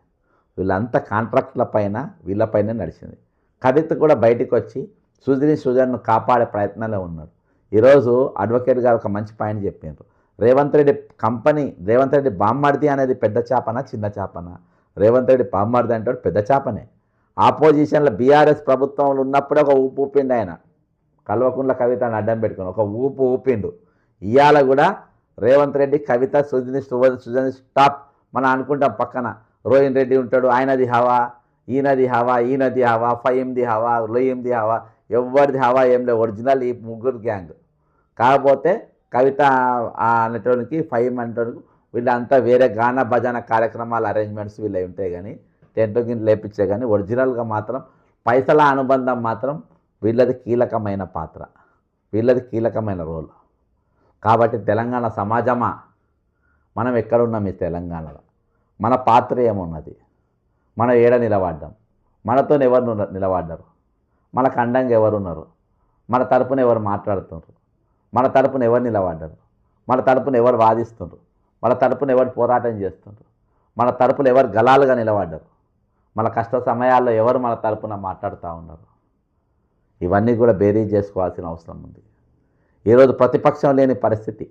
వీళ్ళంతా కాంట్రాక్ట్ల పైన వీళ్ళపైనే నడిచింది. కవిత కూడా బయటకు వచ్చి సుజన్ను కాపాడే ప్రయత్నంలో ఉన్నాడు. ఈరోజు అడ్వకేట్ గారు ఒక మంచి పాయింట్ చెప్పారు. రేవంత్ రెడ్డి కంపెనీ, రేవంత్ రెడ్డి బామ్మర్ది అనేది పెద్ద చేపనా చిన్న చేపనా? రేవంత్ రెడ్డి బామ్మర్ది అంటే పెద్ద చేపనే. ఆపోజిషన్లో బీఆర్ఎస్ ప్రభుత్వంలో ఉన్నప్పుడే ఒక ఊపు ఊపిండు ఆయన, కల్వకుంట్ల కవితను అడ్డం పెట్టుకుని ఒక ఊపు ఊపిండు. ఇవాళ కూడా రేవంత్ రెడ్డి కవిత సుజని స్టాప్. మనం అనుకుంటాం పక్కన రోహిన్ రెడ్డి ఉంటాడు, ఆయనది హవా, ఈయనది హవా, ఈయనది హవా, ఫహీంది హవా, లోహింది హవా, ఎవరిది హవా ఏం లేదు. ఒరిజినల్ ఈ ముగ్గురు గ్యాంగ్. కాకపోతే కవిత అనేటోనికి, ఫహీం అనేటోనికి వీళ్ళంతా వేరే గాన భజన కార్యక్రమాల అరేంజ్మెంట్స్ వీళ్ళవి ఉంటాయి. కానీ టెంట్ గిన్నె లేపించే కానీ ఒరిజినల్గా మాత్రం పైసల అనుబంధం మాత్రం వీళ్ళది కీలకమైన పాత్ర, వీళ్ళది కీలకమైన రోల్. కాబట్టి తెలంగాణ సమాజమా, మనం ఎక్కడున్నాం ఈ తెలంగాణలో? మన పాత్ర ఏమున్నది? మనం ఏడ నిలబడ్డాం? మనతో ఎవరు నిలబడ్డారు? మనకు అండంగా ఎవరున్నారు? మన తరపున ఎవరు మాట్లాడుతున్నారు? మన తరపున ఎవరు నిలబడ్డారు? మన తరపున ఎవరు వాదిస్తున్నారు? మన తరపున ఎవరు పోరాటం చేస్తున్నారు? మన తరపున ఎవరు గలాలుగా నిలబడ్డారు? మన కష్ట సమయాల్లో ఎవరు మన తరపున మాట్లాడుతూ ఉన్నారు? ఇవన్నీ కూడా బేరీజ్ చేసుకోవాల్సిన అవసరం ఉంది. ఈరోజు ప్రతిపక్షం లేని పరిస్థితి.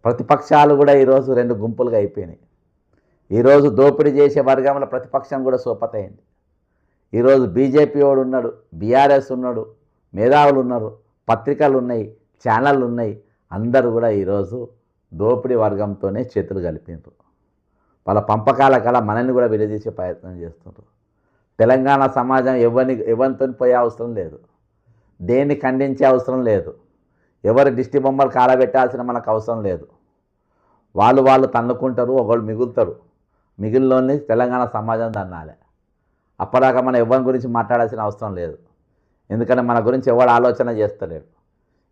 ప్రతిపక్షాలు కూడా ఈరోజు 2 గుంపులుగా అయిపోయినాయి. ఈరోజు దోపిడీ చేసే వర్గంలో ప్రతిపక్షం కూడా సోపతయింది. ఈరోజు బీజేపీ వాడు ఉన్నాడు, బీఆర్ఎస్ ఉన్నాడు, మేధావులు ఉన్నారు, పత్రికలు ఉన్నాయి, ఛానళ్ళు ఉన్నాయి. అందరూ కూడా ఈరోజు దోపిడీ వర్గంతోనే చేతులు కలిపినారు. వాళ్ళ పంపకాల కళ మనల్ని కూడా విడదీసే ప్రయత్నం చేస్తున్నారు. తెలంగాణ సమాజం ఎవరితో పోయే అవసరం లేదు, దేన్ని ఖండించే అవసరం లేదు, ఎవరు దిష్టి బొమ్మలు కాలబెట్టాల్సిన మనకు అవసరం లేదు. వాళ్ళు తన్నుకుంటారు, ఒకళ్ళు మిగులుతారు. మిగిలిలోని తెలంగాణ సమాజం తన్నాలి. అప్పటిదాకా మనం ఎవరి గురించి మాట్లాడాల్సిన అవసరం లేదు. ఎందుకంటే మన గురించి ఎవరు ఆలోచన చేస్తలేడు.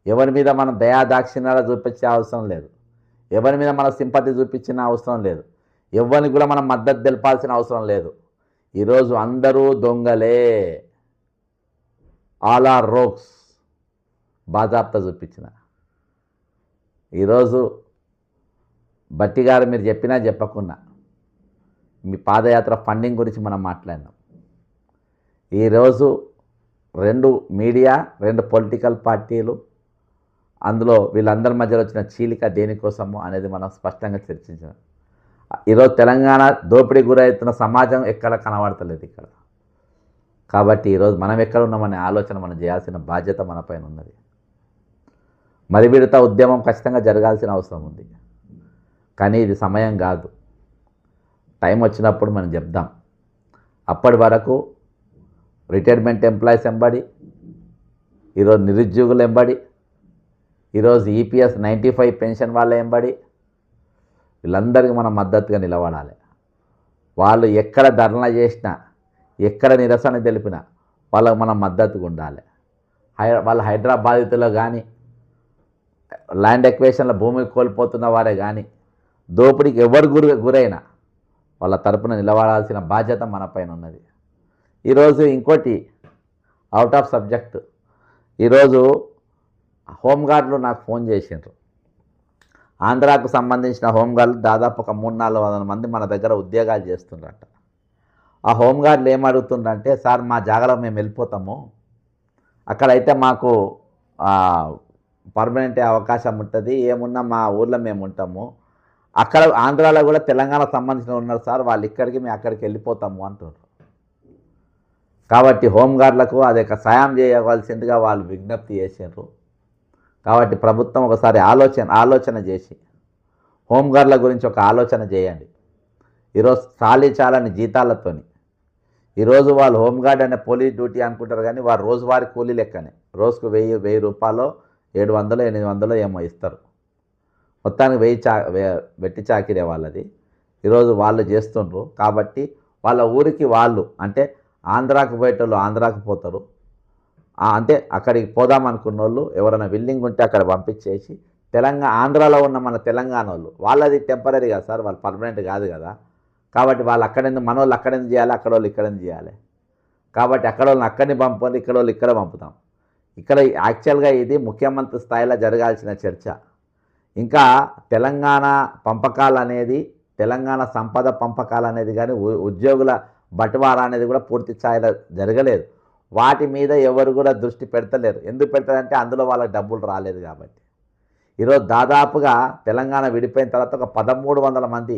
ఎవరి మీద మనం దయాదాక్షిణ్యాలు చూపించే అవసరం లేదు. ఎవరి మీద మన సింపతి చూపించిన అవసరం లేదు. ఎవరిని కూడా మనం మద్దతు తెలపాల్సిన అవసరం లేదు. ఈరోజు అందరూ దొంగలే, ఆల్ ఆర్ రోగ్స్ బాజాప్తా చూపించిన. ఈరోజు బట్టి గారు మీరు చెప్పినా చెప్పకున్నా మీ పాదయాత్ర ఫండింగ్ గురించి మనం మాట్లాడినాం. ఈరోజు 2 మీడియా, 2 పొలిటికల్ పార్టీలు, అందులో వీళ్ళందరి మధ్యలో వచ్చిన చీలిక దేనికోసము అనేది మనం స్పష్టంగా చర్చించాం. ఈరోజు తెలంగాణ దోపిడీ గురవుతున్న సమాజం ఎక్కడ కనబడతలేదు ఇక్కడ. కాబట్టి ఈరోజు మనం ఎక్కడ ఉన్నామనే ఆలోచన మనం చేయాల్సిన బాధ్యత మన పైన ఉన్నది. మరివిడత ఉద్యమం ఖచ్చితంగా జరగాల్సిన అవసరం ఉంది. కానీ ఇది సమయం కాదు. టైం వచ్చినప్పుడు మనం చెప్దాం. అప్పటి వరకు రిటైర్మెంట్ ఎంప్లాయీస్ ఎంబడి, ఈరోజు నిరుద్యోగులు ఎంబడి, ఈరోజు ఈపీఎస్ 95 పెన్షన్ వాళ్ళ ఎంబడి వీళ్ళందరికీ మనం మద్దతుగా నిలబడాలి. వాళ్ళు ఎక్కడ ధర్నా చేసినా, ఎక్కడ నిరసన తెలిపినా వాళ్ళకు మనం మద్దతుగా ఉండాలి. వాళ్ళ హైదరాబాదితులో కానీ, ల్యాండ్ ఎక్వేషన్లో భూమి కోల్పోతున్న వారే కానీ, దోపిడీకి ఎవరు గురైనా వాళ్ళ తరపున నిలబడాల్సిన బాధ్యత మన పైన ఉన్నది. ఈరోజు ఇంకోటి అవుట్ ఆఫ్ సబ్జెక్ట్, ఈరోజు హోంగార్డులు నాకు ఫోన్ చేసిండ్రు. ఆంధ్రాకు సంబంధించిన హోంగార్డులు దాదాపు ఒక 300-400 మంది మన దగ్గర ఉద్యోగాలు చేస్తుండ్రట. ఆ హోంగార్డులు ఏమడుగుతుండ్రంటే, సార్ మా జాగాలో మేము వెళ్ళిపోతాము, అక్కడైతే మాకు పర్మనెంట్ అవకాశం ఉంటుంది, ఏమున్నా మా ఊర్లో మేము ఉంటాము, అక్కడ ఆంధ్రాలో కూడా తెలంగాణకు సంబంధించిన ఉన్నారు సార్, వాళ్ళు ఇక్కడికి మేము అక్కడికి వెళ్ళిపోతాము అంటున్నారు. కాబట్టి హోంగార్డులకు అది సాయం చేయవలసిందిగా వాళ్ళు విజ్ఞప్తి చేసినారు. కాబట్టి ప్రభుత్వం ఒకసారి ఆలోచన చేసి హోంగార్డుల గురించి ఒక ఆలోచన చేయండి. ఈరోజు చాలని జీతాలతోని ఈరోజు వాళ్ళు హోంగార్డ్ అనే పోలీస్ డ్యూటీ అనుకుంటారు, కానీ వారు రోజువారీ కూలీ లెక్కనే రోజుకు 1000 రూపాయలు 700 800 ఏమో ఇస్తారు. మొత్తానికి వెట్టి చాకిరే వాళ్ళది. ఈరోజు వాళ్ళు చేస్తుండ్రు. కాబట్టి వాళ్ళ ఊరికి వాళ్ళు అంటే ఆంధ్రాకు పోయేటోళ్ళు ఆంధ్రాకు పోతారు, అంటే అక్కడికి పోదాం అనుకున్న వాళ్ళు ఎవరైనా విల్లింగ్ ఉంటే అక్కడ పంపించేసి ఆంధ్రాలో ఉన్న మన తెలంగాణ వాళ్ళు వాళ్ళది టెంపరీ కదా సార్, వాళ్ళు పర్మనెంట్ కాదు కదా. కాబట్టి వాళ్ళు మన వాళ్ళు అక్కడెందుకు చేయాలి, అక్కడ వాళ్ళు ఇక్కడెందుకు చేయాలి. కాబట్టి అక్కడ వాళ్ళని అక్కడిని పంపండి, ఇక్కడ వాళ్ళు ఇక్కడ పంపుతాం. ఇక్కడ యాక్చువల్గా ఇది ముఖ్యమంత్రి స్థాయిలో జరగాల్సిన చర్చ. ఇంకా తెలంగాణ పంపకాలు అనేది, తెలంగాణ సంపద పంపకాలు అనేది కానీ ఉద్యోగుల బటువారా అనేది కూడా పూర్తి స్థాయిలో జరగలేదు. వాటి మీద ఎవరు కూడా దృష్టి పెడతలేరు. ఎందుకు పెడతారంటే అందులో వాళ్ళకి డబ్బులు రాలేదు కాబట్టి. ఈరోజు దాదాపుగా తెలంగాణ విడిపోయిన తర్వాత ఒక 1300 మంది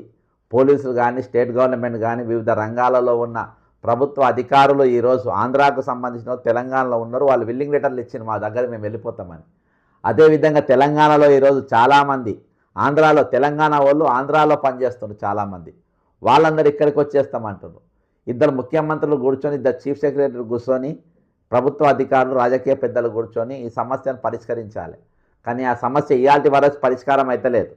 పోలీసులు కానీ స్టేట్ గవర్నమెంట్ కానీ వివిధ రంగాలలో ఉన్న ప్రభుత్వ అధికారులు ఈరోజు ఆంధ్రాకు సంబంధించిన తెలంగాణలో ఉన్నారు. వాళ్ళు విల్లింగ్ లెటర్లు ఇచ్చిన మా దగ్గర మేము వెళ్ళిపోతామని. అదేవిధంగా తెలంగాణలో ఈరోజు చాలామంది తెలంగాణ వాళ్ళు ఆంధ్రాలో పనిచేస్తున్నారు చాలామంది. వాళ్ళందరూ ఇక్కడికి వచ్చేస్తామంటున్నారు. ఇద్దరు ముఖ్యమంత్రులు కూర్చొని, ఇద్దరు చీఫ్ సెక్రటరీలు కూర్చొని, ప్రభుత్వ అధికారులు రాజకీయ పెద్దలు కూర్చొని ఈ సమస్యను పరిష్కరించాలి. కానీ ఆ సమస్య ఇయాల్టి వరకు పరిష్కారం అయితలేదు.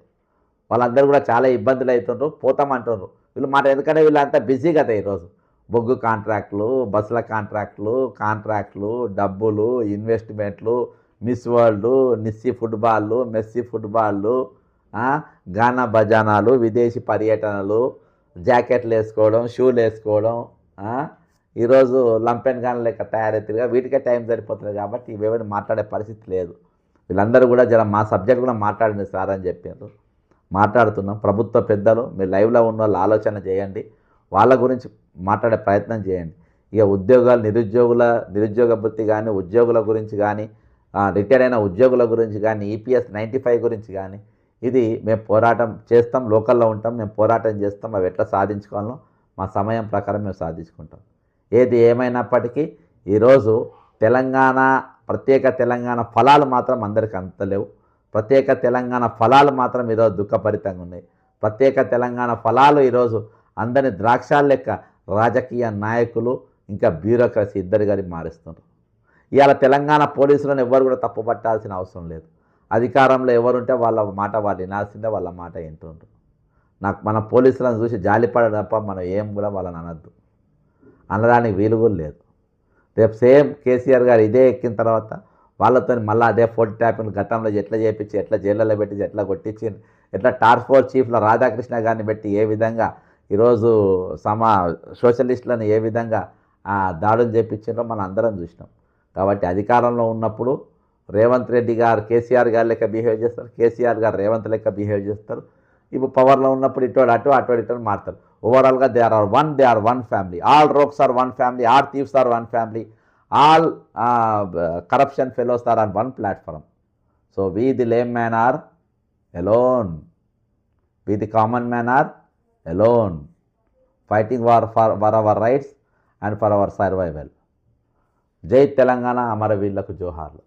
వాళ్ళందరూ కూడా చాలా ఇబ్బందులు అవుతుండ్రు, పోతామంటున్నారు. వీళ్ళు ఎందుకంటే వీళ్ళంతా బిజీ కదా. ఈరోజు బొగ్గు కాంట్రాక్టులు, బస్సుల కాంట్రాక్టులు, డబ్బులు, ఇన్వెస్ట్మెంట్లు, మిస్ వరల్డ్, నిస్సీ ఫుట్బాళ్ళు, మెస్సీ ఫుట్బాళ్ళు, గానా బజానాలు, విదేశీ పర్యటనలు, జాకెట్లు వేసుకోవడం, షూలు వేసుకోవడం, ఈరోజు లంపెన్ గాన్ లెక్క తయారవుతుందిగా. వీటికే టైం సరిపోతుంది. కాబట్టి ఇవేమైనా మాట్లాడే పరిస్థితి లేదు. వీళ్ళందరూ కూడా మా సబ్జెక్ట్ కూడా మాట్లాడింది సార్ అని చెప్పారు. మాట్లాడుతున్నాం. ప్రభుత్వ పెద్దలు మీరు లైవ్లో ఉన్న వాళ్ళు ఆలోచన చేయండి, వాళ్ళ గురించి మాట్లాడే ప్రయత్నం చేయండి. ఇక ఉద్యోగాలు, నిరుద్యోగ వృత్తి కానీ, ఉద్యోగుల గురించి కానీ, రిటైర్ అయిన ఉద్యోగుల గురించి కానీ, EPS 95 గురించి కానీ, ఇది మేము పోరాటం చేస్తాం. లోకల్లో ఉంటాం, మేము పోరాటం చేస్తాం. అవి ఎట్లా సాధించుకోవాలో మా సమయం ప్రకారం మేము సాధించుకుంటాం. ఏది ఏమైనప్పటికీ ఈరోజు ప్రత్యేక తెలంగాణ ఫలాలు మాత్రం అందరికీ అందలేవు. ప్రత్యేక తెలంగాణ ఫలాలు మాత్రం ఈరోజు దుఃఖభరితంగా ఉన్నాయి. ప్రత్యేక తెలంగాణ ఫలాలు ఈరోజు అందరిని ద్రాక్షాల లెక్క రాజకీయ నాయకులు ఇంకా బ్యూరోక్రసీ ఇద్దరు గారి మారుస్తున్నారు. ఇవాళ తెలంగాణ పోలీసులను ఎవరు కూడా తప్పు పట్టాల్సిన అవసరం లేదు. అధికారంలో ఎవరుంటే వాళ్ళ మాట వాళ్ళు వినాల్సిందే, వాళ్ళ మాట వింటుండ్రు. మన పోలీసులను చూసి జాలిపడడం తప్ప మనం ఏం కూడా వాళ్ళని అనడానికి వీలు కూడా లేదు. రేపు సేమ్ కేసీఆర్ గారు ఇదే ఎక్కిన తర్వాత వాళ్ళతో మళ్ళీ అదే ఫోటో ట్యాపింగ్ గతంలో ఎట్లా చేయించి, ఎట్లా జైళ్ళలో పెట్టి, ఎట్లా కొట్టించి, ఎట్లా టాస్క్ ఫోర్స్ చీఫ్లో రాధాకృష్ణ గారిని పెట్టి ఏ విధంగా ఈరోజు సోషలిస్టులను ఏ విధంగా దాడులు చేయించారో మనం అందరం చూసినాం. కాబట్టి అధికారంలో ఉన్నప్పుడు రేవంత్ రెడ్డి గారు కేసీఆర్ గారు లెక్క బిహేవ్ చేస్తారు, కేసీఆర్ గారు రేవంత్ లెక్క బిహేవ్ చేస్తారు. ఇప్పుడు పవర్లో ఉన్నప్పుడు ఇటు మారుతారు. ఓవరాల్గా they are one family. All rogues are one family, all thieves are one family, all corruption fellows are on one platform. So we the lame man are alone, we the common man are alone, fighting for our rights and for our survival. Jai Telangana, Amaraveerlaku Joharlu.